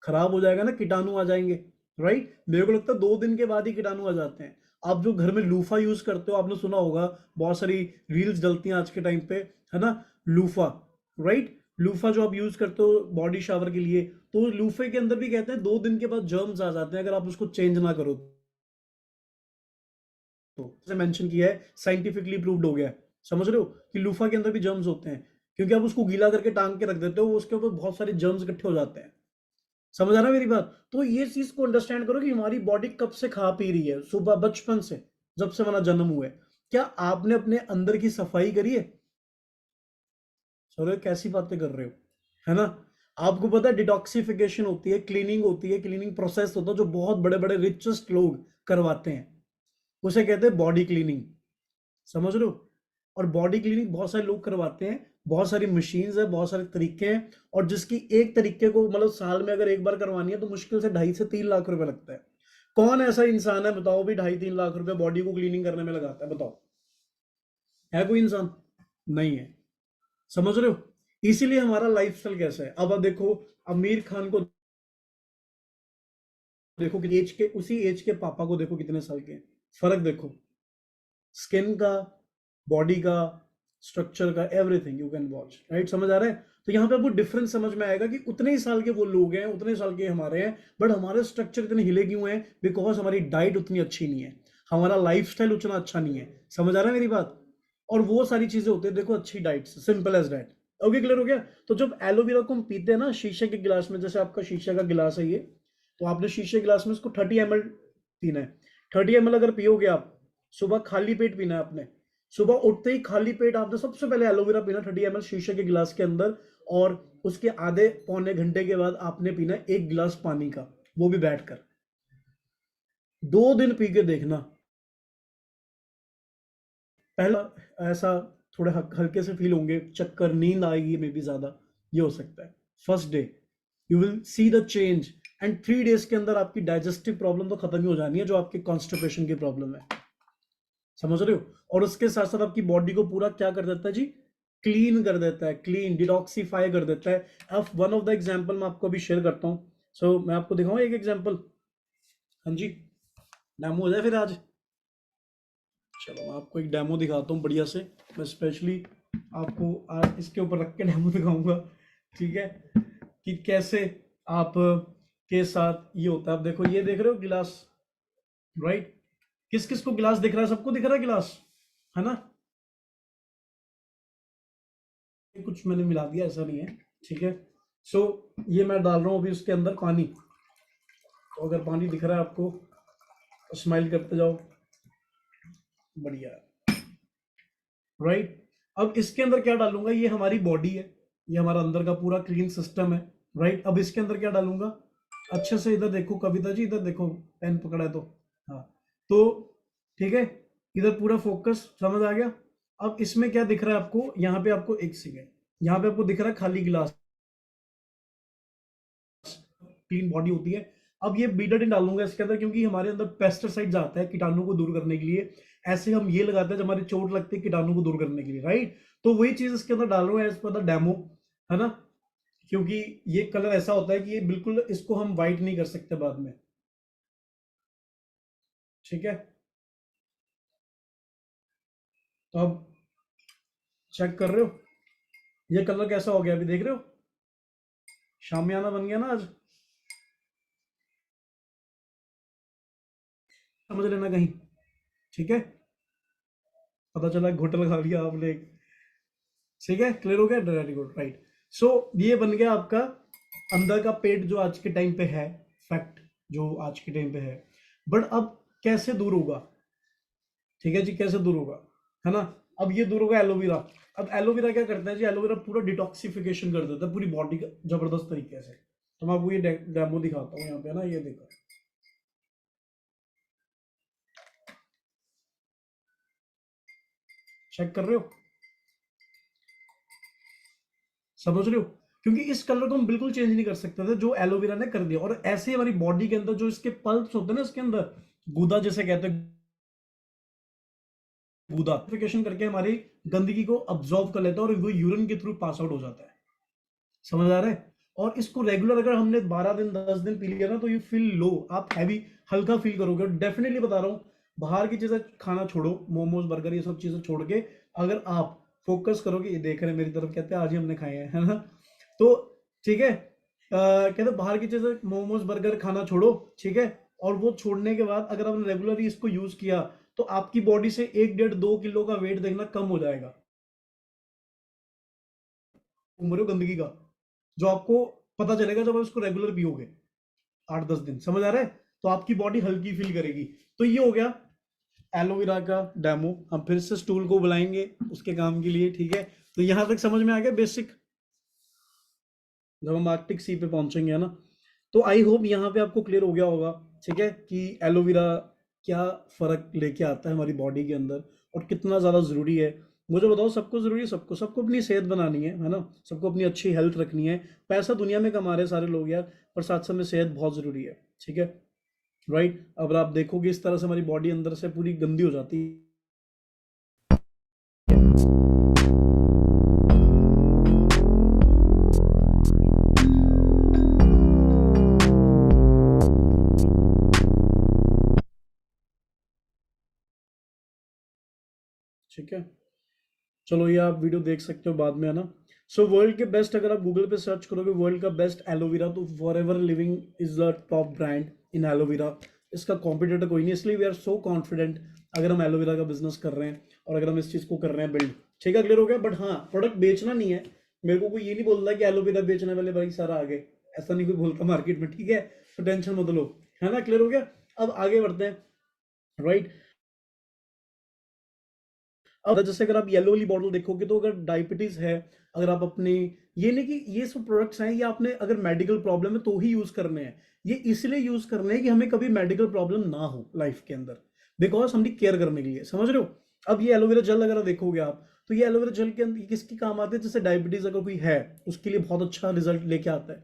Speaker 13: खराब हो जाएगा ना, कीटाणु आ जाएंगे, राइट? मेरे को लगता है 2 दिन के बाद ही कीटाणु आ जाते हैं। आप जो घर में लूफा यूज करते हो, आपने सुना होगा, बहुत सारी रील्स डलती हैं आज के टाइम पे, है ना, लूफा, राइट? लूफा जो आप यूज करते हो बॉडी शावर के लिए, तो लूफे के अंदर भी कहते हैं 2 दिन के बाद जर्म्स आ जाते हैं अगर आप उसको चेंज ना करो तो। मेंशन किया है, साइंटिफिकली प्रूव्ड हो गया है, समझ रहे हो, कि लूफा के अंदर भी जर्म्स होते हैं, क्योंकि आप उसको गीला करके टांग के रख देते हो, उसके ऊपर बहुत सारे जर्म्स इकट्ठे हो जाते हैं। समझ आ रहा है मेरी बात? तो ये चीज को अंडरस्टैंड करो कि हमारी बॉडी कब से खा पी रही है, सुबह बचपन से, जब से हमारा जन्म हुआ है। क्या आपने अपने अंदर की सफाई करी है? सर कैसी बातें कर रहे हो, है ना? आपको पता है डिटॉक्सिफिकेशन होती है, क्लीनिंग होती है, क्लीनिंग प्रोसेस होता है जो बहुत बड़े बड़े रिचेस्ट लोग करवाते हैं, उसे कहते हैं बॉडी क्लीनिंग, समझ रहे हो? और बॉडी क्लीनिंग बहुत सारे लोग करवाते हैं, बहुत सारी मशीन्स है, बहुत सारे तरीके हैं, और जिसकी एक तरीके को मतलब साल में अगर एक बार करवानी है तो मुश्किल से 2.5 से 3 लाख रुपए लगता है। कौन ऐसा इंसान है बताओ भी 2.5-3 लाख रुपए बॉडी को क्लीनिंग करने में लगाता है? बताओ, है कोई इंसान? नहीं है, समझ रहे हो? इसीलिए हमारा लाइफस्टाइल कैसा है। अब देखो आमिर खान को देखो कि एज के, उसी एज के पापा को देखो कितने साल के, फर्क देखो, स्किन का, बॉडी का, स्ट्रक्चर का, everything you can watch, right? समझ आ रहा है? तो यहाँ पे आपको डिफरेंस समझ में आएगा कि उतने ही साल के वो लोग हैं, उतने साल के हमारे हैं, बट हमारे स्ट्रक्चर इतने हिले क्यों हैं? बिकॉज हमारी डाइट उतनी अच्छी नहीं है, हमारा लाइफस्टाइल उतना अच्छा नहीं है। समझ आ रहा है मेरी बात? और वो सारी चीजें होती है देखो अच्छी डाइट से, simple as that. Okay, clear हो गया? तो जब एलोवेरा को हम पीते हैं ना शीशे के गिलास में, जैसे आपका शीशे का गिलास है ये, तो आपने शीशे गिलास में इसको 30 ml पीना है। 30 ml अगर पियोगे आप, सुबह खाली पेट पीना है आपने, सुबह उठते ही खाली पेट आपने सबसे पहले एलोवेरा पीना 30 ml शीशे के गिलास के अंदर, और उसके आधे पौने घंटे के बाद आपने पीना 1 गिलास पानी का, वो भी बैठकर। 2 दिन पी के देखना, पहला ऐसा थोड़े हल्के से फील होंगे, चक्कर, नींद आएगी मे बी ज्यादा, ये हो सकता है। First day you will see the change, and 3 days के अंदर आपकी डाइजेस्टिव प्रॉब्लम तो खत्म ही हो जानी है, जो आपकी कॉन्स्टिपेशन की प्रॉब्लम है, समझ रहे हो? और उसके साथ साथ आपकी बॉडी को पूरा क्या कर देता है जी? क्लीन कर देता है, क्लीन, डिटॉक्सिफाई कर देता है। अब वन ऑफ द एग्जांपल मैं आपको अभी शेयर करता हूँ। सो मैं आपको दिखाऊं एक एग्जांपल। हाँ जी, डेमो हो जाए फिर आज। चलो मैं आपको एक डेमो दिखाता हूँ बढ़िया से, मैं स्पेशली आपको आज इसके ऊपर रख के डेमो दिखाऊंगा, ठीक है, कि कैसे आप के साथ ये होता है। आप देखो, ये देख रहे हो गिलास, राइट? किस किस को गिलास दिख रहा है? सबको दिख रहा है गिलास, है ना? कुछ मैंने मिला दिया, ऐसा नहीं है, ठीक है। सो ये मैं डाल रहा हूँ अभी उसके अंदर पानी, तो अगर पानी दिख रहा है आपको, स्माइल करते जाओ, बढ़िया, राइट? अब इसके अंदर क्या डालूंगा? ये हमारी बॉडी है, ये हमारा अंदर का पूरा क्लीन सिस्टम है, राइट? अब इसके अंदर क्या डालूंगा? अच्छे से इधर देखो कविता जी, इधर देखो, पेन पकड़ा है तो, हाँ, तो ठीक है, इधर पूरा फोकस, समझ आ गया? अब इसमें क्या दिख रहा है आपको? यहाँ पे आपको एक सेकेंड, यहाँ पे आपको दिख रहा है खाली गिलास, क्लीन बॉडी होती है। अब ये बीटाडिन डालूंगा इसके अंदर, क्योंकि हमारे अंदर पेस्टिसाइड्स आता है कीटाणु को दूर करने के लिए। ऐसे हम ये लगाते हैं जब हमारी चोट लगती है कीटाणु को दूर करने के लिए, राइट? तो वही चीज इसके अंदर डाल रहा हूँ एज पर द डेमो, है ना? क्योंकि ये कलर ऐसा होता है कि ये बिल्कुल, इसको हम व्हाइट नहीं कर सकते बाद में, ठीक है? तो अब चेक कर रहे हो ये कलर कैसा हो गया, अभी देख रहे हो? शामियाना बन गया ना आज, समझ लेना कहीं, ठीक है? पता चला घोटा लगा लिया आपने, ठीक है? क्लियर हो गया? Very good, right? सो ये बन गया आपका अंदर का पेट जो आज के टाइम पे है, फैक्ट जो आज के टाइम पे है। बट अब कैसे दूर होगा? ठीक है जी, कैसे दूर होगा, है ना? अब ये दूर होगा एलोवेरा। अब एलोवेरा क्या करता है जी? एलोवेरा पूरा डिटॉक्सिफिकेशन कर देता है पूरी बॉडी का जबरदस्त तरीके से। तो मैं आपको ये डेमो दिखाता हूँ यहाँ पे ना, ये देखो, चेक कर रहे हो, समझ रहे हो? क्योंकि इस कलर को हम बिल्कुल चेंज नहीं कर सकते थे, जो एलोवेरा ने कर दिया। और ऐसे हमारी बॉडी के अंदर जो इसके पल्प्स होते हैं ना, इसके अंदर गूदा जिसे कहते हैं, गूदा करके हमारी गंदगी को अब्सॉर्ब कर लेता है और वो यूरिन के थ्रू पास आउट हो जाता है। समझ आ रहा है? और इसको रेगुलर अगर हमने 12 दिन 10 दिन पी लिया ना, तो यू फील लो, आप हैवी हल्का फील करोगे। डेफिनेटली बता रहा हूँ, बाहर की चीजें खाना छोड़ो, मोमोज बर्गर ये सब चीजें छोड़ के अगर आप फोकस करोगे, ये देख रहे हैं मेरी तरफ, कहते हैं आज ही हमने खाए हैं, है ना? तो ठीक है, कहते बाहर की चीजें मोमोज बर्गर खाना छोड़ो, ठीक है? और वो छोड़ने के बाद अगर आपने रेगुलरली इसको यूज किया तो आपकी बॉडी से 1-1.5-2 किलो का वेट देखना कम हो जाएगा, उम्र गंदगी का, जो आपको पता चलेगा जब आप इसको रेगुलर पियोगे 8-10 दिन। समझ आ रहा है? तो आपकी बॉडी हल्की फील करेगी। तो ये हो गया एलोवेरा का डेमो। हम फिर से स्टूल को बुलाएंगे उसके काम के लिए, ठीक है? तो यहां तक समझ में आ गया बेसिक। जब हम आर्कटिक सी पे पहुंचेंगे, है ना, तो आई होप यहाँ पे आपको क्लियर हो गया होगा, ठीक है, कि एलोवेरा क्या फर्क लेके आता है हमारी बॉडी के अंदर और कितना ज्यादा जरूरी है। मुझे बताओ, सबको जरूरी है? सबको अपनी सेहत बनानी है ना? सबको अपनी अच्छी हेल्थ रखनी है। पैसा दुनिया में कमा रहे सारे लोग यार, पर साथ साथ में सेहत बहुत जरूरी है, ठीक है, राइट? अब आप देखोगे इस तरह से हमारी बॉडी अंदर से पूरी गंदी हो जाती है। ठीक है, चलो ये आप वीडियो देख सकते हो बाद में, है ना? सो वर्ल्ड के बेस्ट, अगर आप गूगल पे सर्च करोगे वर्ल्ड का बेस्ट एलोवेरा, तो forever living is the top brand in aloe vera. इसका कॉम्पिटिटर कोई नहीं, इसलिए वी आर सो कॉन्फिडेंट अगर हम एलोवेरा का बिजनेस कर रहे हैं और अगर हम इस चीज को कर रहे हैं बिल्ड। ठीक है, क्लियर हो गया? बट हाँ, प्रोडक्ट बेचना नहीं है। मेरे को कोई ये नहीं बोल रहा कि एलोवेरा बेचने वाले भाई सारा आगे, ऐसा नहीं कोई बोलता मार्केट में, ठीक है? तो टेंशन मत लो, है ना? क्लियर हो गया? अब आगे बढ़ते हैं, राइट? अब जैसे अगर आप येलो वाली बॉटल देखोगे तो अगर डायबिटीज है, अगर आप अपने, ये नहीं कि ये सब प्रोडक्ट्स हैं ये आपने अगर मेडिकल प्रॉब्लम है तो ही यूज करने हैं, ये इसलिए यूज करने हैं कि हमें कभी मेडिकल प्रॉब्लम ना हो लाइफ के अंदर, बिकॉज हमने केयर करने के लिए। समझ रहे हो? अब ये एलोवेरा जेल अगर देखोगे आप, तो ये एलोवेरा जेल के अंदर किसकी काम आते हैं? जैसे डायबिटीज अगर कोई है उसके लिए बहुत अच्छा रिजल्ट लेके आता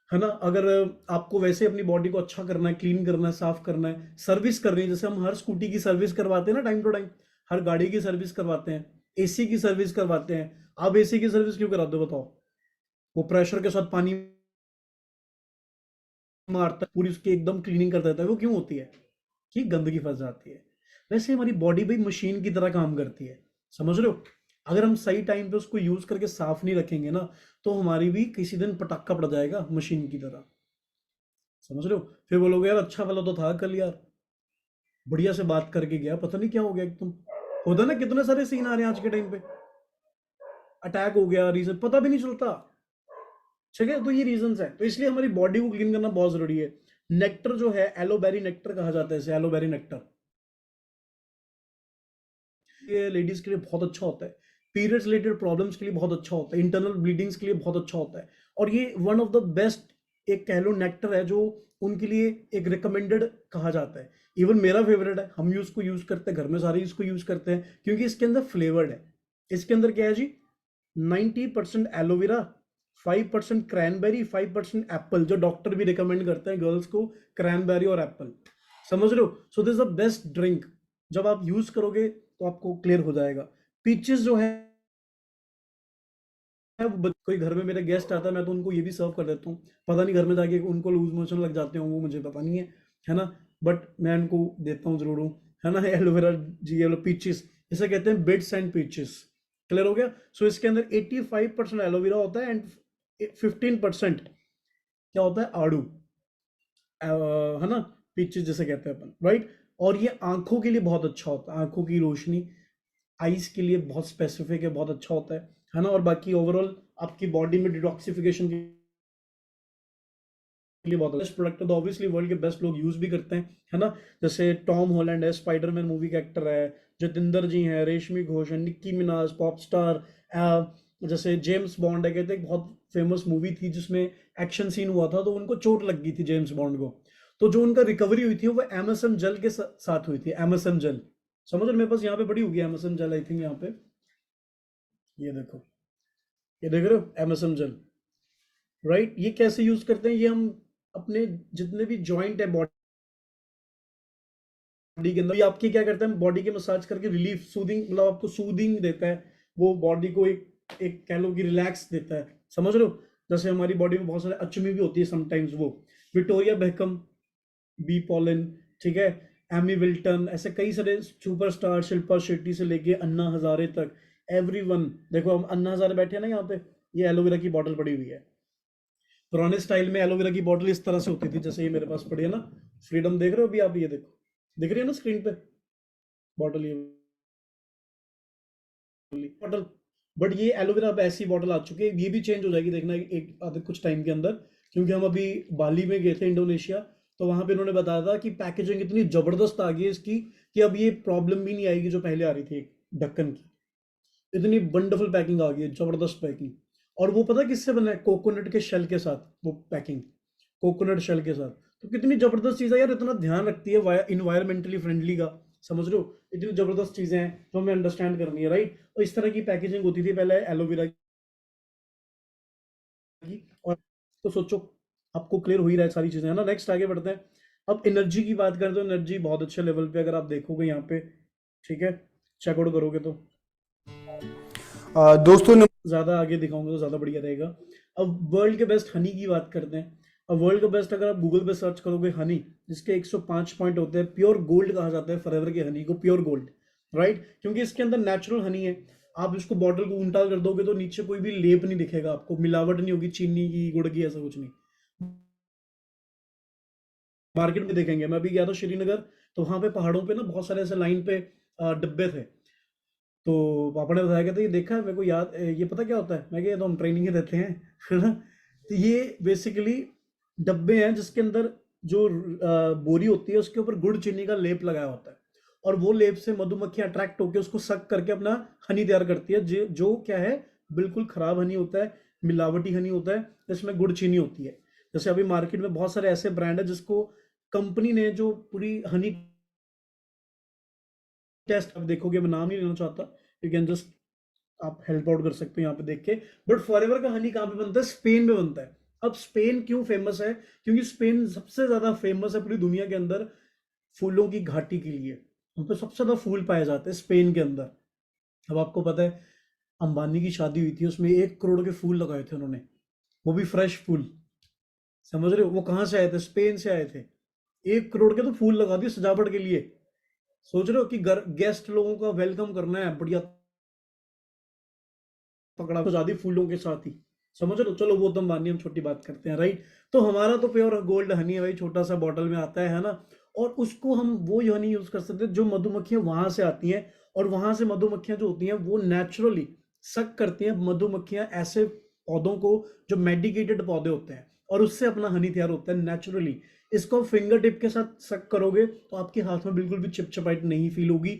Speaker 13: है ना? अगर आपको वैसे अपनी बॉडी को अच्छा करना है, क्लीन करना है, साफ करना है, सर्विस करनी है, जैसे हम हर स्कूटी की सर्विस करवाते हैं ना टाइम टू टाइम, हर गाड़ी की सर्विस करवाते हैं, एसी की सर्विस करवाते हैं। आप एसी की सर्विस क्यों कराते हो बताओ? वो प्रेशर के साथ पानी मारता है, पूरी उसकी एकदम क्लीनिंग कर देता है। वो क्यों होती है? कि गंदगी फंस जाती है। वैसे हमारी बॉडी भी मशीन की तरह काम करती है, समझ रहे हो? अगर हम सही टाइम पे उसको यूज करके साफ नहीं रखेंगे ना, तो हमारी भी किसी दिन पटाखा पड़ जाएगा मशीन की तरह, समझ रहे हो? फिर बोलोगे यार अच्छा वाला तो था कल, यार बढ़िया से बात करके गया, पता नहीं क्या हो गया एकदम। होता ना, कितने सारे सीन आ रहे हैं आज के टाइम पे, अटैक हो गया, रीजन पता भी नहीं चलता, ठीक है? तो ये रीजंस है, तो इसलिए हमारी बॉडी को क्लीन करना बहुत जरूरी है। नेक्टर जो है, एलोबेरी नेक्टर कहा जाता है इसे, एलोबेरी नेक्टर, ये लेडीज के लिए बहुत अच्छा होता है, पीरियड्स रिलेटेड प्रॉब्लम्स के लिए बहुत अच्छा होता है, इंटरनल ब्लीडिंग्स के लिए बहुत अच्छा होता है। और ये वन ऑफ द बेस्ट एक कह लो नेक्टर है जो उनके लिए एक रिकमेंडेड कहा जाता है। इवन मेरा फेवरेट है, हम यूज करते हैं घर में, सारे इसको यूज करते हैं क्योंकि इसके अंदर फ्लेवर्ड है। इसके अंदर क्या है जी? 90% एलोवेरा, 5% क्रैनबेरी, 5% एप्पल, जो डॉक्टर भी रिकमेंड करते हैं गर्ल्स को, क्रैनबेरी और एप्पल, समझ रहे हो? So this is the best drink, जब आप यूज करोगे तो आपको क्लियर हो जाएगा। पीचेस जो है, कोई घर में मेरे गेस्ट आता है मैं तो उनको ये भी सर्व कर देता हूँ, पता नहीं घर में जाके उनको लूज मोशन लग जाते हैं, वो मुझे पता नहीं है ना, बट मैं उनको देता हूँ जरूर, है ना? एलोवेरा जी, येलो पीचेस, इसे कहते हैं बिट्स एंड पीचेस। क्लियर हो गया? सो इसके अंदर 85% एलोवेरा होता है एंड 15% क्या होता है? आड़ू, है ना? पीचेस जिसे कहते हैं अपन, राइट? और ये आंखों के लिए बहुत अच्छा होता है, आंखों की रोशनी, आईज के लिए बहुत स्पेसिफिक है, बहुत अच्छा होता है ना? और बाकी ओवरऑल आपकी बॉडी में डिटॉक्सिफिकेशन के लिए बहुत बेस्ट प्रोडक्ट है, तो ऑब्वियसली वर्ल्ड के बेस्ट लोग यूज भी करते हैं, है ना। जैसे टॉम हॉलैंड है, स्पाइडरमैन मूवी का एक्टर है, जतिंदर जी हैं, रेशमी घोष है, निक्की मिनाज पॉप स्टार, जैसे जेम्स बॉन्ड है, कहते हैं बहुत फेमस मूवी थी जिसमें एक्शन सीन हुआ था तो उनको चोट लग गई थी जेम्स बॉन्ड को, तो जो उनका रिकवरी हुई थी वो एमएसएम जेल के साथ हुई थी। एमएसएम जेल समझ रहे, मेरे पास यहाँ पे पड़ी होगी एमएसएम जेल, आई थिंक यहाँ पे, ये देखो, ये देख रहे हो एमएसएम जेल, राइट। ये कैसे यूज करते हैं, ये हम अपने जितने भी जॉइंट है बॉडी के अंदर, ये आपकी क्या करते हैं, बॉडी के मसाज करके रिलीफ, सूदिंग, मतलब आपको सूदिंग देता है, वो बॉडी को एक कह लो कि रिलैक्स देता है, समझ रहे हो। जैसे हमारी बॉडी में बहुत सारे अचमी भी होती है समटाइम्स, वो विक्टोरिया बेकम, बी पॉलिन, ठीक है, एमी विल्टन, ऐसे कई सारे सुपरस्टार, शिल्पा शेट्टी से लेके अन्ना हजारे तक, एवरीवन। देखो हम अन्ना हजारे बैठे हैं ना यहाँ पे, ये एलोवेरा की बॉटल पड़ी हुई है। पुराने स्टाइल में एलोवेरा की बॉटल इस तरह से होती थी जैसे ये मेरे पास पड़ी है ना, फ्रीडम देख रहे हो अभी आप, ये देखो, दिख रही है ना स्क्रीन पे बॉटल, ये बॉटल, बट ये एलोवेरा अब ऐसी बॉटल आ चुकी है, ये भी चेंज हो जाएगी देखना एक आधे कुछ टाइम के अंदर, क्योंकि हम अभी बाली में गए थे इंडोनेशिया, तो वहां पे उन्होंने बताया था कि पैकेजिंग इतनी जबरदस्त आ गई है इसकी कि अब ये प्रॉब्लम भी नहीं आएगी जो पहले आ रही थी ढक्कन की, इतनी वंडरफुल पैकिंग आ गई है, जबरदस्त पैकिंग। और वो पता किससे बना है, कोकोनट के शेल के साथ, वो पैकिंग कोकोनट शेल के साथ, तो कितनी जबरदस्त चीज़ है यार, इतना ध्यान रखती है इन्वायरमेंटली फ्रेंडली का, समझ रहे हो, इतनी जबरदस्त चीजें हैं जो हमें अंडरस्टैंड करनी है, राइट। तो इस तरह की पैकेजिंग होती थी पहले एलोवेरा की, और तो सोचो आपको क्लियर हो ही रहा है सारी चीजें, है ना। नेक्स्ट आगे बढ़ते हैं, अब एनर्जी की बात करते हैं, एनर्जी बहुत अच्छे लेवल पे अगर आप देखोगे यहाँ पे, ठीक है, चेकआउट करोगे तो दोस्तों ने ज्यादा आगे दिखाऊंगा तो ज्यादा बढ़िया रहेगा। अब वर्ल्ड के बेस्ट हनी की बात करते हैं। अब वर्ल्ड का बेस्ट अगर आप गूगल पे सर्च करोगे हनी, जिसके 105 पॉइंट होते हैं, प्योर गोल्ड कहा जाता है फॉरएवर के हनी को, प्योर गोल्ड, राइट, क्योंकि इसके अंदर नेचुरल हनी है। आप इसको बॉटल को उल्टा कर दोगे तो नीचे कोई भी लेप नहीं दिखेगा आपको, मिलावट नहीं होगी चीनी की, गुड़ की, ऐसा कुछ नहीं। मार्केट में देखेंगे, मैं अभी गया था श्रीनगर, तो वहां पे पहाड़ों पे ना बहुत सारे ऐसे लाइन पे डब्बे थे, तो पापा ने बताया, कहते ये देखा है, मेरे को याद, ये पता क्या होता है, मैं कहा तो हम ट्रेनिंग ही देते हैं, है ना। तो ये बेसिकली डब्बे हैं जिसके अंदर जो बोरी होती है उसके ऊपर गुड़ चीनी का लेप लगाया होता है, और वो लेप से मधुमक्खियां अट्रैक्ट होकर उसको सक करके अपना हनी तैयार करती है, जो क्या है, बिल्कुल खराब हनी होता है, मिलावटी हनी होता है, इसमें गुड़ चीनी होती है। जैसे अभी मार्केट में बहुत सारे ऐसे ब्रांड है जिसको कंपनी ने जो पूरी हनी टेस्ट, आप देखोगे, मैं नाम नहीं लेना चाहता, यू कैन जस्ट आप हेल्प आउट कर सकते हो यहाँ पे देख के। बट फॉरएवर का हनी कहाँ पे बनता है, स्पेन में बनता है। अब स्पेन क्यों फेमस है, क्योंकि स्पेन सबसे ज्यादा फेमस है पूरी दुनिया के अंदर फूलों की घाटी के लिए, वहां पे सबसे ज्यादा फूल पाए जाते हैं स्पेन के अंदर। अब आपको पता है अंबानी की शादी हुई थी, उसमें 1 करोड़ के फूल लगाए थे उन्होंने, वो भी फ्रेश फूल, समझ रहे हो, वो कहाँ से आए थे, स्पेन से आए थे। 1 करोड़ के तो फूल लगा दिए सजावट के लिए। सोच रहे हो कि गेस्ट लोगों का वेलकम करना है, बढ़िया पकड़ा तो ज्यादा फूलों के साथ ही, समझ रहे हो। चलो वो तो अंबानी, हम छोटी बात करते हैं, राइट। तो हमारा तो प्योर गोल्ड हनी है भाई, छोटा सा बॉटल में आता है ना, और उसको हम वो हनी यूज कर सकते हैं जो मधुमक्खियां वहां से आती हैं, और वहां से मधुमक्खियां जो होती हैं वो नेचुरली सक करती हैं। मधुमक्खियां ऐसे पौधों को जो मेडिकेटेड पौधे होते हैं, और उससे अपना हनी तैयार होता है नेचुरली। इसको फिंगर टिप के साथ सक करोगे तो आपके हाथ में बिल्कुल भी चिपचिपाहट नहीं फील होगी,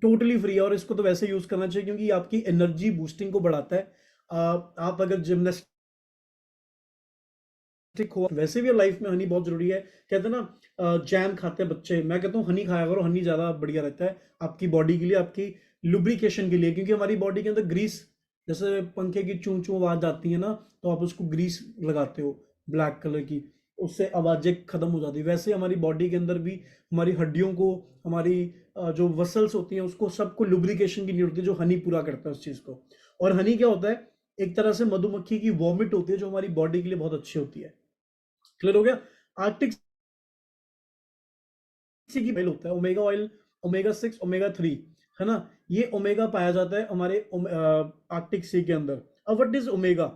Speaker 13: टोटली फ्री है। और इसको तो वैसे यूज करना चाहिए क्योंकि आपकी एनर्जी बूस्टिंग को बढ़ाता है। आप अगर जिमनास्टिक हो, वैसे भी लाइफ में हनी बहुत जरूरी है। कहते हैं ना जैम खाते हैं बच्चे, मैं कहता हूँ हनी खाया करो, हनी ज्यादा बढ़िया रहता है आपकी बॉडी के लिए, आपकी लुब्रिकेशन के लिए। क्योंकि हमारी बॉडी के अंदर ग्रीस, जैसे पंखे की चूं चूं आवाज आती है ना, तो आप उसको ग्रीस लगाते हो ब्लैक कलर की, उससे आवाजें खत्म हो जाती है। वैसे हमारी बॉडी के अंदर भी हमारी हड्डियों को, हमारी जो वसल्स होती हैं उसको, सबको लुब्रिकेशन की नीड होती है, जो हनी पूरा करता है उस चीज को। और हनी क्या होता है, एक तरह से मधुमक्खी की वॉमिट होती है जो हमारी बॉडी के लिए बहुत अच्छी होती है। क्लियर हो गया। आर्टिक की ऑयल होता है, ओमेगा ऑयल, ओमेगा 6, ओमेगा 3, है ना। ये ओमेगा पाया जाता है हमारे आर्कटिक सी के अंदर। अब व्हाट इज ओमेगा?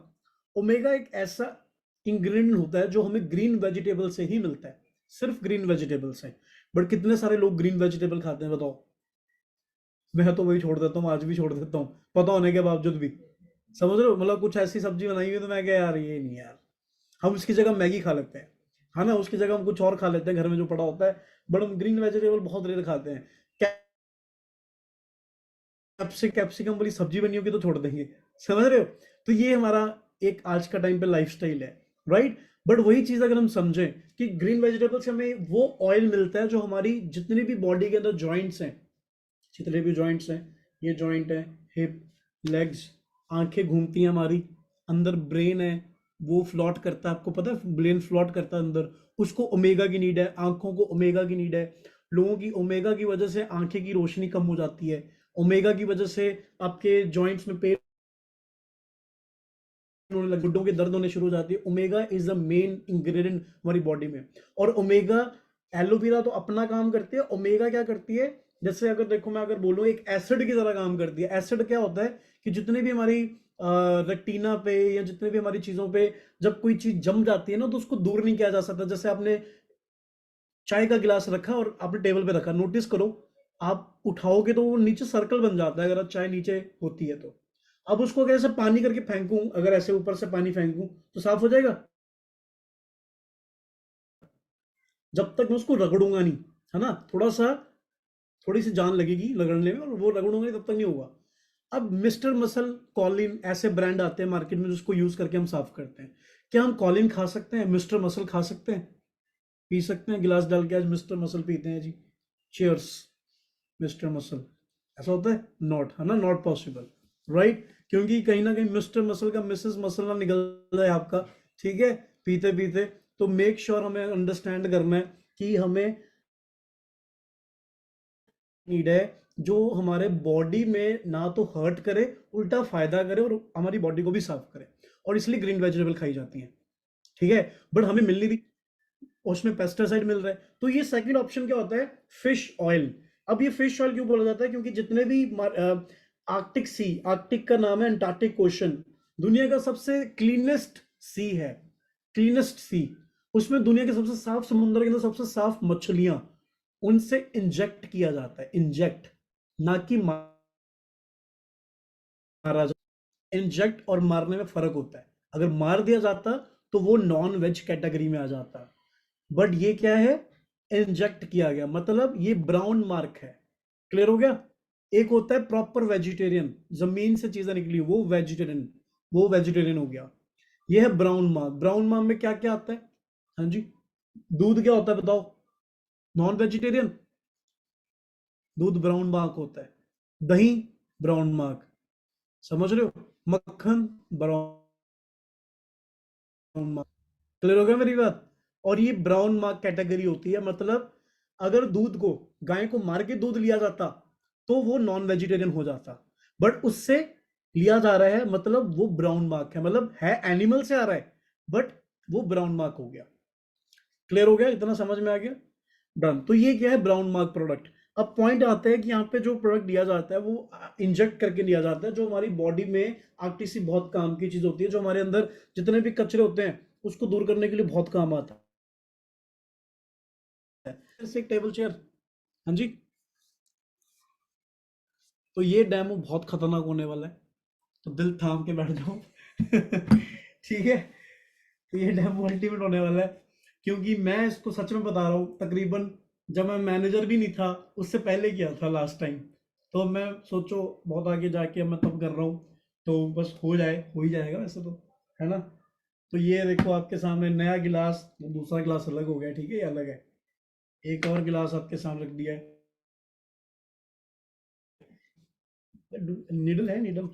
Speaker 13: ओमेगा एक ऐसा इंग्रेडिएंट होता है जो हमें ग्रीन वेजिटेबल से ही मिलता है, सिर्फ ग्रीन वेजिटेबल से। बट कितने सारे लोग ग्रीन वेजिटेबल खाते हैं बताओ? मैं तो वही छोड़ देता हूँ, आज भी छोड़ देता हूँ, पता होने के बावजूद भी। समझ रहे हो, मतलब कुछ ऐसी सब्जी बनाई हुई तो मैं क्या यार ये नहीं यार, हम उसकी जगह मैगी खा लेते हैं, है ना, उसकी जगह हम कुछ और खा लेते हैं घर में जो पड़ा होता है, बट हम ग्रीन वेजिटेबल बहुत रेयर खाते हैं। कैप्सिकम वाली सब्जी बनी होगी तो छोड़ देंगे, समझ रहे हो। तो ये हमारा एक आज का टाइम पे लाइफस्टाइल है, राइट। बट वही चीज अगर हम समझें कि ग्रीन वेजिटेबल से हमें वो ऑयल मिलता है जो हमारी जितनी भी बॉडी के अंदर जॉइंट्स हैं, जितने भी जॉइंट्स हैं, ये जॉइंट है, हिप, लेग्स, आंखें घूमती हैं हमारी, अंदर ब्रेन है वो फ्लॉट करता है, आपको पता है ब्रेन फ्लॉट करता है अंदर, उसको ओमेगा की नीड है, आंखों को ओमेगा की नीड है, लोगों की ओमेगा की वजह से आंखें की रोशनी कम हो जाती है, ओमेगा की वजह से आपके जॉइंट्स में पेन गुड्डों के दर्द होने शुरू हो जाती है। Omega is the main ingredient हमारी बॉडी में। और ओमेगा, एलोवेरा तो अपना काम करती है, ओमेगा क्या करती है, जैसे अगर देखो मैं अगर बोलूं एक एसिड की तरह काम करती है। एसिड क्या होता है कि जितने भी हमारी रेटिना पे या जितने भी हमारी चीजों पे जब कोई चीज जम जाती है ना तो उसको दूर नहीं किया जा सकता। जैसे आपने चाय का गिलास रखा और आपने टेबल पे रखा, नोटिस करो आप उठाओगे तो वो नीचे सर्कल बन जाता है अगर चाय नीचे होती है तो। अब उसको अगर ऐसे पानी करके फेंकूं, अगर ऐसे ऊपर से पानी फेंकूं तो साफ हो जाएगा, जब तक मैं उसको रगड़ूंगा नहीं, है ना, थोड़ी सी जान लगेगी रगड़ने में और वो रगड़ूंगा नहीं तब तक नहीं होगा। अब मिस्टर मसल, कॉलिन, ऐसे ब्रांड आते हैं मार्केट में जिसको यूज करके हम साफ करते हैं। क्या हम कॉलिन खा सकते हैं, मिस्टर मसल खा सकते हैं, पी सकते हैं, गिलास डाल के आज मिस्टर मसल पीते हैं जी, चीयर्स मिस्टर मसल, ऐसा होता है? नॉट, है ना, नॉट पॉसिबल, राइट। क्योंकि कहीं ना कहीं मिस्टर मसल का मिसेस मसल ना निकल जाए आपका, ठीक है, पीते पीते। तो मेक श्योर हमें अंडरस्टैंड करना है कि हमें नीड है जो हमारे बॉडी में ना तो हर्ट करे, उल्टा फायदा करे और हमारी बॉडी को भी साफ करे, और इसलिए ग्रीन वेजिटेबल खाई जाती हैं, ठीक है। बट हमें मिल नहीं रही, उसमें पेस्टिसाइड मिल रहा है। तो ये सेकंड ऑप्शन क्या होता है, फिश ऑयल। अब ये फिश ऑयल क्यों बोला जाता है, क्योंकि जितने भी आर्कटिक सी, आर्कटिक का नाम है अंटार्कटिक ओशन, दुनिया का सबसे क्लीनेस्ट सी है, क्लीनेस्ट सी, उसमें दुनिया के सबसे साफ समुद्र के अंदर सबसे साफ मछलियां, उनसे इंजेक्ट किया जाता है, इंजेक्ट, ना कि मारा जाता। इंजेक्ट और मारने में फर्क होता है, अगर मार दिया जाता तो वो नॉन वेज कैटेगरी में आ जाता, बट ये क्या है, इंजेक्ट किया गया, मतलब ये ब्राउन मार्क है। क्लियर हो गया। एक होता है प्रॉपर वेजिटेरियन, जमीन से चीजें निकली वो वेजिटेरियन हो गया। ये है ब्राउन मार्क। ब्राउन मार्क में क्या क्या आता है, हाँ जी, दूध क्या होता है बताओ, नॉन वेजिटेरियन, दूध ब्राउन मार्क होता है, दही ब्राउन मार्क, समझ रहे हो, मक्खन ब्राउन मार्क। क्लियर हो गया मेरी बात। और ये ब्राउन मार्क कैटेगरी होती है, मतलब अगर दूध को, गाय को मार के दूध लिया जाता तो वो नॉन वेजिटेरियन हो जाता, बट उससे लिया जा रहा है मतलब वो ब्राउन मार्क है, मतलब है एनिमल से आ रहा है बट वो ब्राउन मार्क हो गया। क्लियर हो गया, इतना समझ में आ गया, डन। तो ये क्या है, ब्राउन मार्क प्रोडक्ट। अब पॉइंट आता है कि यहाँ पे जो प्रोडक्ट दिया जाता है वो इंजेक्ट करके लिया जाता है, जो हमारी बॉडी में आर्टिसी बहुत काम की चीज होती है, जो हमारे अंदर जितने भी कचरे होते हैं उसको दूर करने के लिए बहुत काम आता है। एक टेबल चेयर, हाँ जी। तो ये डेमो बहुत खतरनाक होने वाला है, तो दिल थाम के बैठ जाओ ठीक है। तो ये डेमो अल्टीमेट होने वाला है, क्योंकि मैं इसको सच में बता रहा हूँ, तकरीबन जब मैं मैनेजर भी नहीं था उससे पहले किया था लास्ट टाइम, तो मैं सोचो बहुत आगे जाके मैं तब कर रहा हूँ, तो बस हो ही जाएगा वैसे तो, है ना। तो ये देखो आपके सामने नया गिलास, दूसरा गिलास अलग हो गया, ठीक है, ये अलग है, एक और गिलास आपके सामने रख दिया है, नीडल है, नीडल,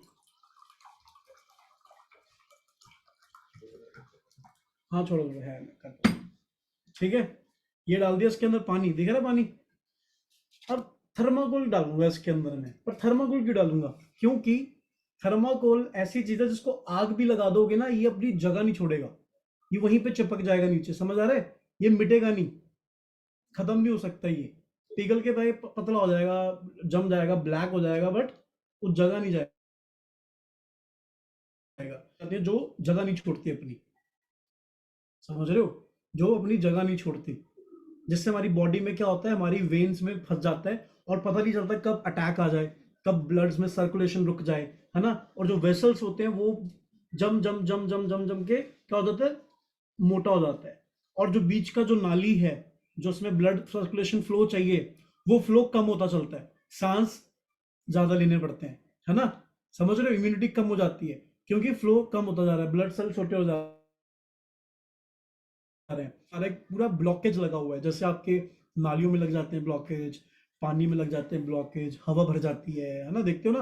Speaker 13: हाँ छोड़ो है, ठीक है। ये डाल दिया इसके अंदर पानी, दिख रहा है पानी। अब थर्माकोल डालूंगा इसके अंदर में, पर थर्माकोल क्यों डालूंगा, क्योंकि थर्माकोल ऐसी चीज है जिसको आग भी लगा दोगे ना ये अपनी जगह नहीं छोड़ेगा, ये वहीं पे चिपक जाएगा नीचे, समझ आ रहा है, ये मिटेगा नहीं, खत्म भी हो सकता है, ये पिघल के भाई पतला हो जाएगा, जम जाएगा, ब्लैक हो जाएगा, बट उस जगह नहीं जाएगा, जो जगह नहीं छोड़ती अपनी, समझ रहे हो, जो अपनी जगह नहीं छोड़ती, जिससे हमारी बॉडी में क्या होता है, हमारी वेन्स में फंस जाता है और पता नहीं चलता कब अटैक आ जाए, कब ब्लड्स में सर्कुलेशन रुक जाए, है ना। और जो वेसल्स होते हैं वो जम जम जम जम जम जम के क्या हो जाता है, मोटा हो जाता है। और जो बीच का जो नाली है, जो उसमें ब्लड सर्कुलेशन फ्लो चाहिए, वो फ्लो कम होता चलता है, सांस ज्यादा लेने पड़ते हैं, है ना। समझ रहे हो, इम्यूनिटी कम हो जाती है क्योंकि फ्लो कम होता जा रहा है, ब्लड सेल छोटे हो जा रहे हैं, और एक पूरा ब्लॉकेज लगा हुआ है। जैसे आपके नालियों में लग जाते हैं ब्लॉकेज, पानी में लग जाते हैं ब्लॉकेज, हवा भर जाती है ना, देखते हो ना,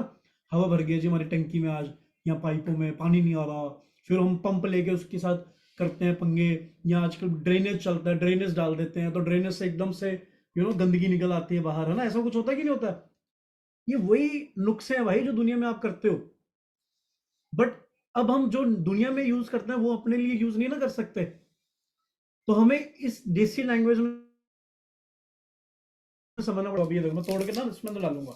Speaker 13: हवा भर गई जी हमारी टंकी में आज, या पाइपों में पानी नहीं आ रहा, फिर हम पंप लेके उसके साथ करते हैं पंगे, या आजकल ड्रेनेज चलता है, ड्रेनेज डाल देते हैं तो ड्रेनेज से एकदम से गंदगी निकल आती है बाहर, है ना। ऐसा कुछ होता है कि नहीं होता। ये वही नुस्खे हैं भाई जो दुनिया में आप करते हो, बट अब हम जो दुनिया में यूज करते हैं वो अपने लिए यूज नहीं ना कर सकते, तो हमें इस देसी लैंग्वेज में समझना पड़ा। अभी ये देखो मैं तोड़ के ना इसमें तो डालूंगा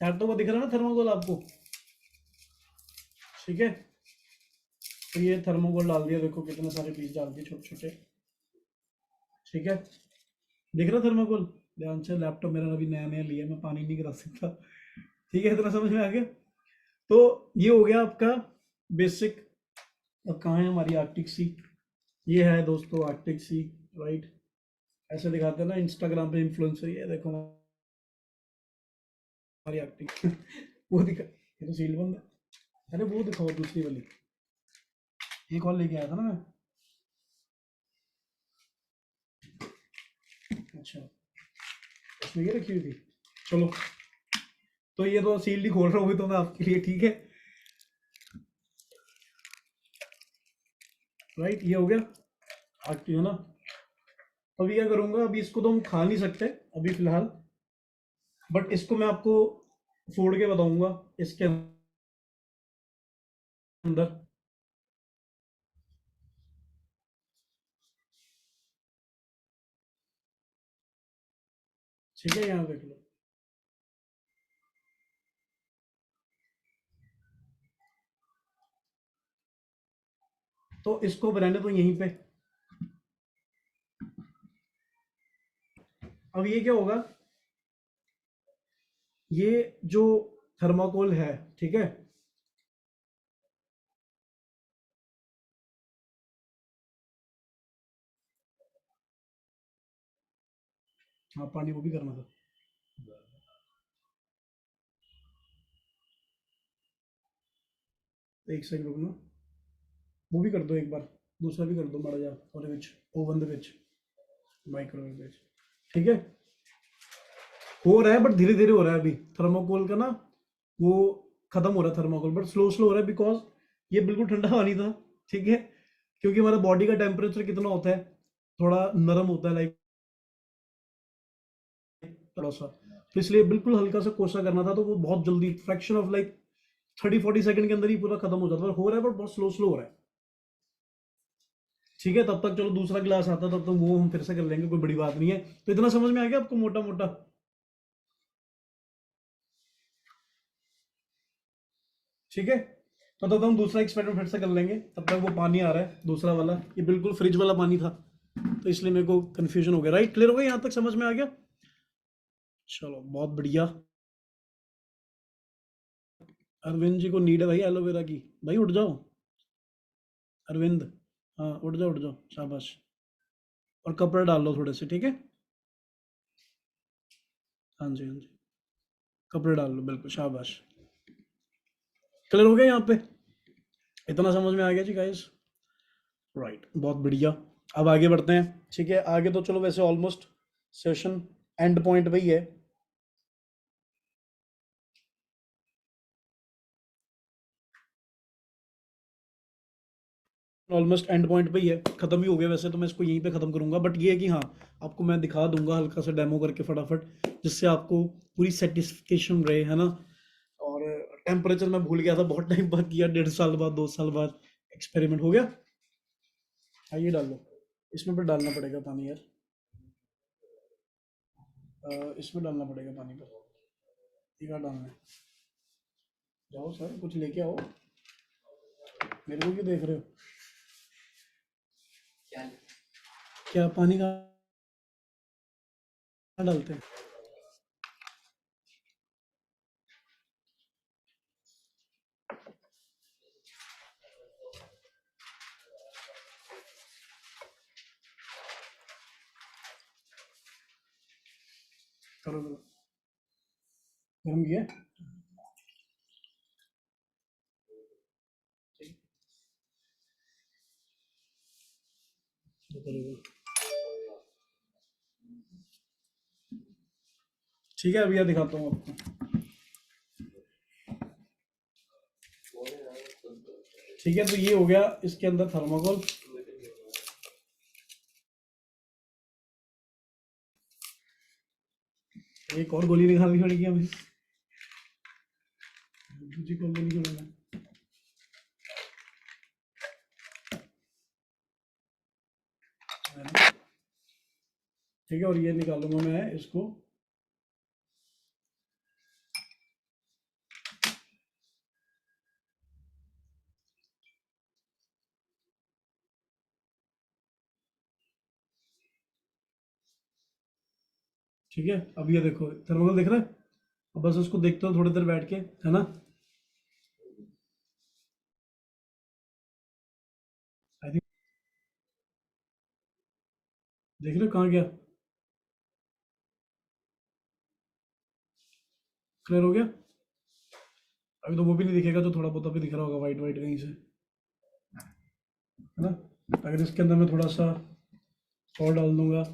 Speaker 13: यार, तो वो दिख रहा है ना थर्मोकोल आपको, ठीक है। तो ये थर्मोकोल डाल दिया, देखो कितने सारे पीस डाल दिए छोटे छोटे, ठीक है। दिख रहा थर्मोकोल, ध्यान से, लैपटॉप मेरा अभी नया नया लिया, मैं पानी नहीं गिरा सकता, ठीक है। इतना समझ में आ गया। तो ये हो गया आपका बेसिक। अब कहाँ है हमारी आर्कटिक सी, ये है दोस्तों आर्कटिक सी, राइट। ऐसे दिखाते हैं ना इंस्टाग्राम पे इन्फ्लुएंसर, ये देखो हमारी आर्कटिक वो दिखा, ये तो सील बंद है। अरे वो दिखाओ दूसरी वाली, एक और लेके आया था ना मैं, अच्छा इसमें ये रखी हुई थी। चलो तो ये तो सील ही खोल रहा हूँ तो मैं आपके लिए, ठीक है, राइट। ये हो गया आर्कटिक, है ना। अभी क्या करूंगा, अभी इसको तो हम खा नहीं सकते अभी फिलहाल, बट इसको मैं आपको फोड़ के बताऊंगा इसके अंदर, ठीक है। यहाँ देख लो, तो इसको रहने दो यहीं पे। अब ये क्या होगा, ये जो थर्माकोल है, ठीक है, हाँ पानी वो भी करना था, एक सेकंड रुकना, वो भी कर दो एक बार, दूसरा भी कर दो माड़ा जा, और ओवन दे विच माइक्रोवेव विच, ठीक है। हो रहा है बट धीरे धीरे हो रहा है अभी थर्माकोल का ना, वो खत्म हो रहा है थर्माकोल, बट स्लो स्लो हो रहा है, बिकॉज ये बिल्कुल ठंडा पानी था, ठीक है। क्योंकि हमारा बॉडी का टेम्परेचर कितना होता है, थोड़ा नरम होता है, लाइक थोड़ा सा, तो इसलिए बिल्कुल हल्का सा कोसा करना था, तो वो बहुत जल्दी फ्रैक्शन ऑफ लाइक 30-40 सेकंड के अंदर ही पूरा खत्म हो जाता है। हो रहा है बट बहुत स्लो स्लो हो रहा है, ठीक है। तब तक चलो दूसरा गिलास आता है, तब तक वो हम फिर से कर लेंगे, कोई बड़ी बात नहीं है। तो इतना समझ में आ गया आपको मोटा मोटा, ठीक है। तो तब हम दूसरा एक्सपेरिमेंट फिर से कर लेंगे, तब तक वो पानी आ रहा है दूसरा वाला, ये बिल्कुल फ्रिज वाला पानी था, तो इसलिए मेरे को कंफ्यूजन हो गया, राइट। क्लियर हो गया, यहाँ तक समझ में आ गया, चलो बहुत बढ़िया। अरविंद जी को नीड है भाई एलोवेरा की, भाई उठ जाओ अरविंद, हाँ उठ जाओ शाबाश, और कपड़े डाल लो थोड़े से, ठीक है। हाँ जी हाँ जी, कपड़े डाल लो, बिल्कुल शाबाश। क्लियर हो गया यहाँ पे, इतना समझ में आ गया जी गाइस, राइट, बहुत बढ़िया। अब आगे बढ़ते हैं, ठीक है। आगे तो चलो वैसे ऑलमोस्ट सेशन एंड पॉइंट वही है, ऑलमोस्ट एंड पॉइंट पे ही है, खत्म ही हो गया वैसे तो, मैं इसको यहीं पे खत्म करूंगा, बट ये है कि हाँ आपको मैं दिखा दूंगा हल्का सा डेमो करके फटाफट, जिससे आपको पूरी सेटिस्फिकेशन रहे, है ना। और टेम्परेचर मैं भूल गया था, बहुत टाइम बाद किया, 1.5 साल बाद 2 साल बाद एक्सपेरिमेंट हो गया। आइए डाल लो, इसमें पर डालना पड़ेगा पानी यार, इसमें डालना पड़ेगा पानी, पर क्या डालना है, जाओ सर कुछ लेके आओ, मेरे को क्यों देख रहे हो, क्या पानी का डालते हैं, करो करो, गर्म किया? ठीक है, अभी दिखाता हूँ आपको। ठीक है, तो ये हो गया इसके अंदर थर्माकोल। एक और गोली निकालनी पड़ेगी हमें, दूसरी गोली नहीं छोड़ना। ठीक है, और ये निकालूंगा मैं इसको। ठीक है, अब ये देखो थर्माकोल दिख रहा है। अब बस उसको देखते हो थोड़ी देर बैठ के, है ना। आई थिंक देख रहे हो कहाँ गया, क्लियर हो गया। अभी तो वो भी नहीं दिखेगा, जो थोड़ा बहुत अभी दिख रहा होगा वाइट वाइट कहीं से, है ना। अगर इसके अंदर मैं थोड़ा सा और डाल दूंगा,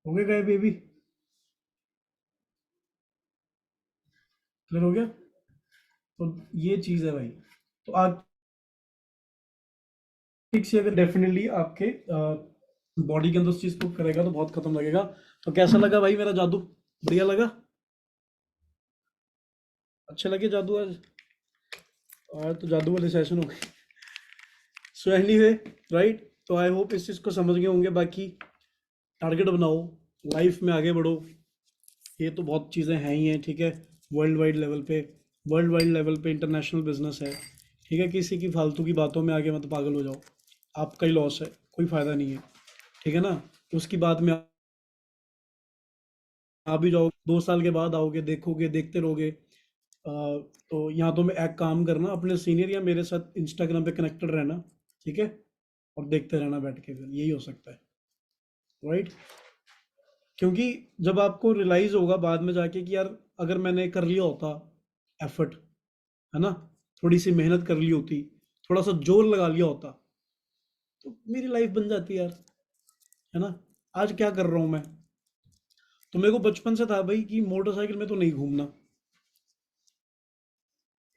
Speaker 13: हो गया गायब, बेबी क्लियर हो गया। तो ये चीज़ है भाई। तो आज ठीक से अगर डेफिनेटली आपके बॉडी के अंदर उस चीज़ को करेगा तो बहुत खत्म लगेगा। तो कैसा लगा भाई मेरा जादू, बढ़िया लगा? अच्छे लगे जादू आज? और तो जादू वाले सेशन हो गए। सो एनीवे राइट, तो आई होप इस चीज़ को समझ गए होंगे। बाकी टारगेट बनाओ, लाइफ में आगे बढ़ो, ये तो बहुत चीज़ें हैं ही हैं, ठीक है। वर्ल्ड वाइड लेवल पे इंटरनेशनल बिजनेस है, ठीक है। किसी की फालतू की बातों में आगे मत पागल हो जाओ, आपका ही लॉस है, कोई फ़ायदा नहीं है, ठीक है ना। उसकी बात में आ भी जाओ, 2 साल के बाद आओगे, देखोगे, देखते रहोगे। तो यहाँ तो मैं एक काम करना, अपने सीनियर या मेरे साथ इंस्टाग्राम पे कनेक्टेड रहना, ठीक है, और देखते रहना बैठ के, फिर यही हो सकता है, राइट। क्योंकि जब आपको रियलाइज होगा बाद में जाके कि यार अगर मैंने कर लिया होता एफर्ट, है ना, थोड़ी सी मेहनत कर ली होती, थोड़ा सा जोर लगा लिया होता, तो मेरी लाइफ बन जाती यार, है ना। आज क्या कर रहा हूँ मैं, तो मेरे को बचपन से था भाई कि मोटरसाइकिल में तो नहीं घूमना।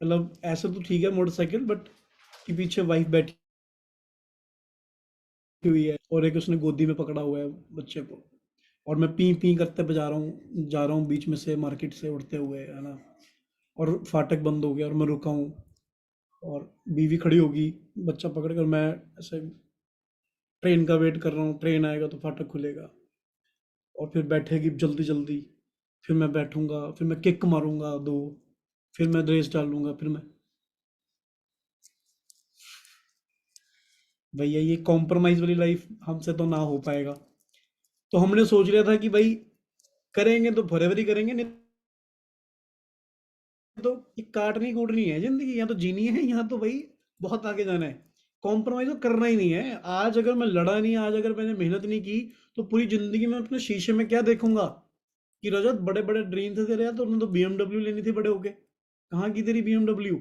Speaker 13: मतलब ऐसे तो ठीक है मोटरसाइकिल, बट कि पीछे वाइफ बैठी हुई है और एक उसने गोदी में पकड़ा हुआ है बच्चे को, और मैं पी पी करते जा रहा हूँ बीच में से, मार्केट से उड़ते हुए, है ना। और फाटक बंद हो गया और मैं रुका हूँ, और बीवी खड़ी होगी बच्चा पकड़ कर, मैं ऐसे ट्रेन का वेट कर रहा हूँ, ट्रेन आएगा तो फाटक खुलेगा, और फिर बैठेगी जल्दी जल्दी, फिर मैं बैठूंगा, फिर मैं किक मारूंगा 2, फिर मैं रेस डालूंगा, फिर मैं, भैया ये कॉम्प्रोमाइज वाली लाइफ हमसे तो ना हो पाएगा। तो हमने सोच लिया था कि भाई करेंगे तो फॉरएवर ही करेंगे, नहीं तो ये काटनी कूटनी है जिंदगी, यहाँ तो जीनी है, यहाँ तो भाई बहुत आगे जाना है। कॉम्प्रोमाइज तो करना ही नहीं है। आज अगर मैं लड़ा नहीं, आज अगर मैंने मेहनत नहीं की, तो पूरी जिंदगी में अपने शीशे में क्या देखूंगा कि रजत बड़े बड़े ड्रीम थे तेरे यार, तो उन्होंने तो BMW लेनी थी बड़े होके, कहाँ की तेरी BMW,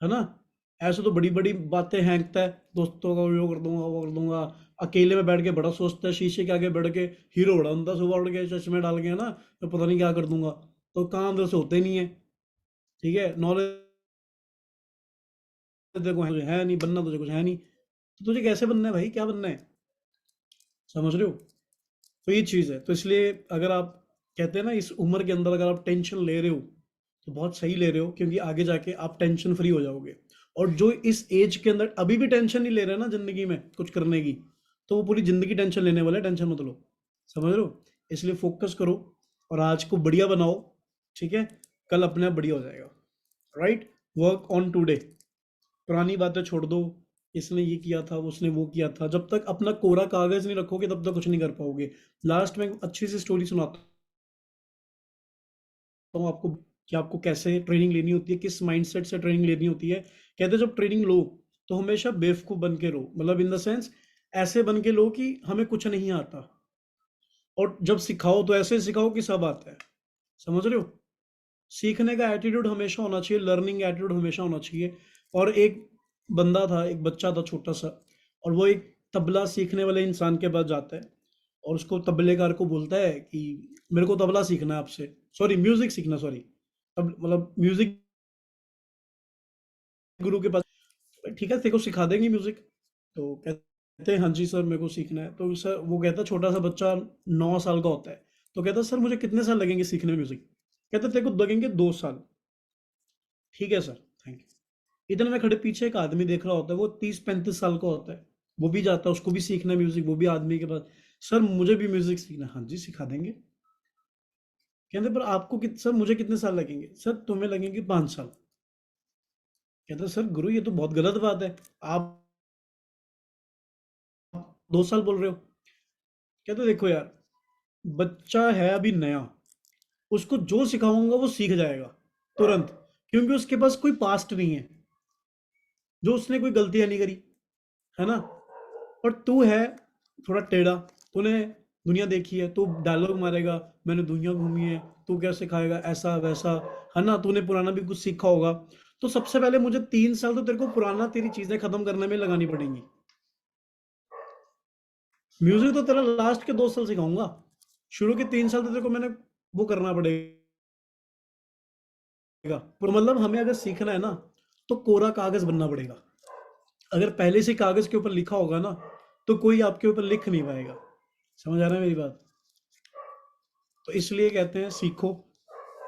Speaker 13: है ना। ऐसे तो बड़ी बड़ी बातें हैंकता है, दोस्तों का वो कर दूंगा, वो कर दूंगा, अकेले में बैठ के बड़ा सोचता है, शीशे के आगे बैठ के हीरो बड़ा बनता, सुबह उठ के चश्मे डाल के, है ना, तो पता नहीं क्या कर दूंगा, तो काम अंदर से होते नहीं है, ठीक है। नॉलेज तेरे को है नहीं, बनना तुझे कुछ है नहीं, तो तुझे कैसे बनना है भाई, क्या बनना है, समझ रहे हो। तो ये चीज़ है। तो इसलिए अगर आप कहते हैं ना इस उम्र के अंदर अगर आप टेंशन ले रहे हो तो बहुत सही ले रहे हो, क्योंकि आगे जाके आप टेंशन फ्री हो जाओगे। और जो इस एज के अंदर अभी भी टेंशन नहीं ले रहे ना जिंदगी में कुछ करने की, तो वो पूरी जिंदगी टेंशन लेने वाला है, टेंशन मत लो, समझ रहे हो। इसलिए फोकस करो और आज को बढ़िया बनाओ, ठीक है, कल अपने आप बढ़िया हो जाएगा, राइट। वर्क ऑन टुडे, पुरानी बातें छोड़ दो, इसने ये किया था, उसने वो किया था। जब तक अपना कोरा कागज नहीं रखोगे तब तक कुछ नहीं कर पाओगे। लास्ट में अच्छी सी स्टोरी सुनाता हूँ आपको, कि आपको कैसे ट्रेनिंग लेनी होती है, किस माइंडसेट से ट्रेनिंग लेनी होती है। कहते हैं जब ट्रेनिंग लो तो हमेशा बेवकूफ़ बन के लो, मतलब इन द सेंस ऐसे बन के लो कि हमें कुछ नहीं आता, और जब सिखाओ तो ऐसे सिखाओ कि सब आता है। समझ रहे हो? सीखने का एटीट्यूड हमेशा होना चाहिए, लर्निंग एटीट्यूड हमेशा होना चाहिए। और एक बंदा था, एक बच्चा था छोटा सा, और वो एक तबला सीखने वाले इंसान के पास जाता है और उसको तबलेकार को बोलता है कि मेरे को तबला सीखना है आपसे, सॉरी म्यूजिक सीखना, सॉरी मतलब म्यूजिक गुरु के पास। ठीक है, तेरे को सिखा देंगे म्यूजिक। तो कहते हैं हाँ जी सर मेरे को सीखना है। तो सर वो कहता है, छोटा सा बच्चा 9 साल का होता है, तो कहता है सर मुझे कितने साल लगेंगे सीखने में म्यूजिक? कहते तेरे को लगेंगे 2 साल। ठीक है सर, थैंक यू। इतने में खड़े पीछे एक आदमी देख रहा होता है, वो 30-35 साल का होता है, वो भी जाता है, उसको भी सीखना है म्यूजिक, वो भी आदमी के पास, सर मुझे भी म्यूजिक सीखना है। हाँ जी सिखा देंगे। कहते पर आपको सर मुझे कितने साल लगेंगे? सर तुम्हें लगेंगे 5 साल। कहते सर गुरु ये तो बहुत गलत बात है, आप 2 साल बोल रहे हो। कहते देखो यार, बच्चा है अभी नया, उसको जो सिखाऊंगा वो सीख जाएगा तुरंत, क्योंकि उसके पास कोई पास्ट नहीं है, जो उसने कोई गलतियां नहीं करी, है ना। और तू है थोड़ा टेढ़ा, तूने दुनिया देखी है, तू डायलॉग मारेगा मैंने दुनिया घूमी है, तू क्या सिखाएगा ऐसा वैसा, है ना। तूने पुराना भी कुछ सीखा होगा, तो सबसे पहले मुझे 3 साल तो तेरे को पुराना तेरी चीजें खत्म करने में लगानी पड़ेंगी। म्यूजिक तो तेरा लास्ट के 2 साल सिखाऊंगा, शुरू के 3 साल तो तेरे को मैंने वो करना पड़ेगा। पर मतलब हमें अगर सीखना है ना तो कोरा कागज बनना पड़ेगा। अगर पहले से कागज के ऊपर लिखा होगा ना तो कोई आपके ऊपर लिख नहीं पाएगा। समझ आ रहा है मेरी बात? तो इसलिए कहते हैं सीखो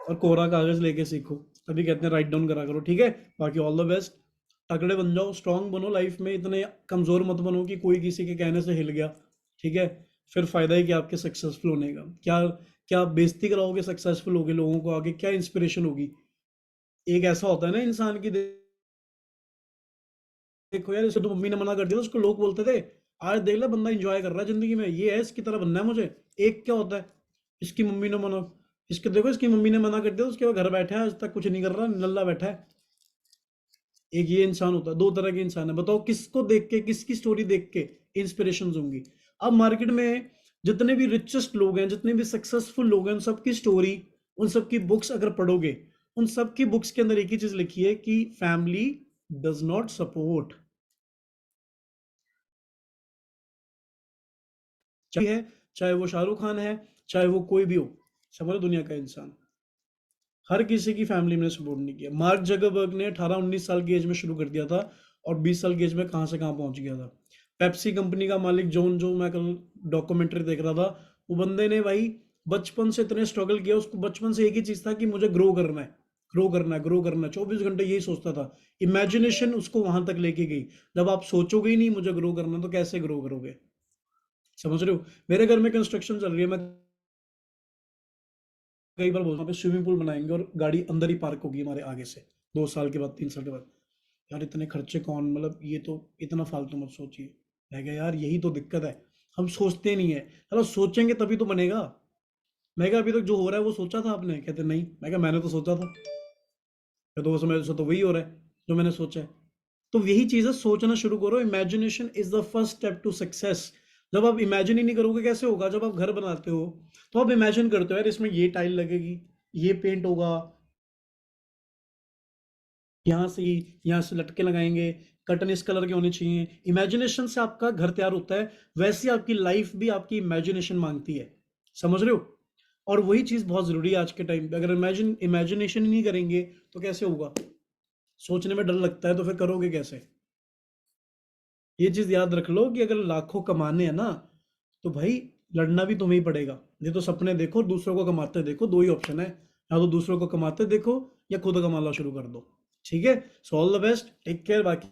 Speaker 13: और कोरा कागज लेके सीखो, तभी कहते हैं राइट डाउन करा करो। ठीक है, बाकी ऑल द बेस्ट, तगड़े बन जाओ, स्ट्रांग बनो लाइफ में, इतने कमजोर मत बनो कि कोई किसी के कहने से हिल गया। ठीक है, फिर फायदा ही क्या आपके सक्सेसफुल होने का? क्या क्या बेइज्जती कराओगे सक्सेसफुल होगे लोगों को आगे? क्या इंस्पिरेशन होगी? एक ऐसा होता है ना इंसान की, देखो यार इसे तो मम्मी ने मना कर दिया, उसको लोग बोलते थे आज देख ले बंदा एंजॉय कर रहा है जिंदगी में, ये है इसकी तरह बनना है मुझे। एक क्या होता है, इसकी मम्मी ने मना, इसके देखो इसकी मम्मी ने मना कर दिया, उसके बाद घर बैठा है आज तक कुछ नहीं कर रहा, नल्ला बैठा है। एक ये इंसान होता है। 2 तरह के इंसान है, बताओ किसको देख के, किसकी स्टोरी देख के इंस्पिरेशन होंगी? अब मार्केट में जितने भी रिचेस्ट लोग हैं, जितने भी सक्सेसफुल लोग हैं, उन सबकी स्टोरी, उन सबकी बुक्स अगर पढ़ोगे, उन सबकी बुक्स के अंदर एक ही चीज लिखी है कि फैमिली डज नॉट सपोर्ट। चाहे वो शाहरुख खान है, चाहे वो कोई भी हो, समझ दुनिया का इंसान, हर किसी की फैमिली ने सपोर्ट नहीं किया। मार्क जकरबर्ग ने 18-19 साल की एज में शुरू कर दिया था और 20 साल की एज में कहां से कहां पहुंच गया था। पेप्सी कंपनी का मालिक जॉन, जो मैं कल डॉक्यूमेंट्री देख रहा था, वो बंदे ने भाई बचपन से इतने स्ट्रगल किया, उसको बचपन से एक ही चीज था कि मुझे ग्रो करना है, ग्रो करना है, ग्रो करना है। 24 घंटे यही सोचता था। इमेजिनेशन उसको वहां तक लेके गई। जब आप सोचोगे ही नहीं मुझे ग्रो करना, तो कैसे ग्रो करोगे? समझ रहे हो? मेरे घर में कंस्ट्रक्शन चल रही है, मैं कई बार बोलता हूँ स्विमिंग पूल बनाएंगे और गाड़ी अंदर ही पार्क होगी हमारे आगे से, 2 साल के बाद, 3 साल के बाद। यार इतने खर्चे कौन, मतलब ये तो इतना फालतू मत सोचिए। मैं कहा यार यही तो दिक्कत है, हम सोचते नहीं है। चलो सोचेंगे तभी तो बनेगा। मैं कहा अभी तक जो हो रहा है वो सोचा था आपने? कहते नहीं। मैं कहा मैंने तो सोचा था। तो उस समय तो वही हो रहा है जो मैंने सोचा है। तो यही चीज है, सोचना शुरू करो। Imagination is the first step to success. जब आप इमेजिन ही नहीं करोगे कैसे होगा? जब आप घर बनाते हो तो आप इमेजिन करते हो यार इसमें ये टाइल लगेगी, ये पेंट होगा, यहाँ से लटके लगाएंगे, कर्टन इस कलर के होने चाहिए। इमेजिनेशन से आपका घर तैयार होता है। वैसे आपकी लाइफ भी आपकी इमेजिनेशन मांगती है। समझ रहे हो? और वही चीज बहुत जरूरी है आज के टाइम पे। अगर इमेजिनेशन ही नहीं करेंगे तो कैसे होगा? सोचने में डर लगता है तो फिर करोगे कैसे? ये चीज याद रख लो कि अगर लाखों कमाने हैं ना तो भाई लड़ना भी तुम्हें ही पड़ेगा। नहीं तो सपने देखो, दूसरों को कमाते देखो, 2 ही ऑप्शन है, या तो दूसरों को कमाते देखो या खुद कमाना शुरू कर दो। ठीक है, so all the best, take care. बाकी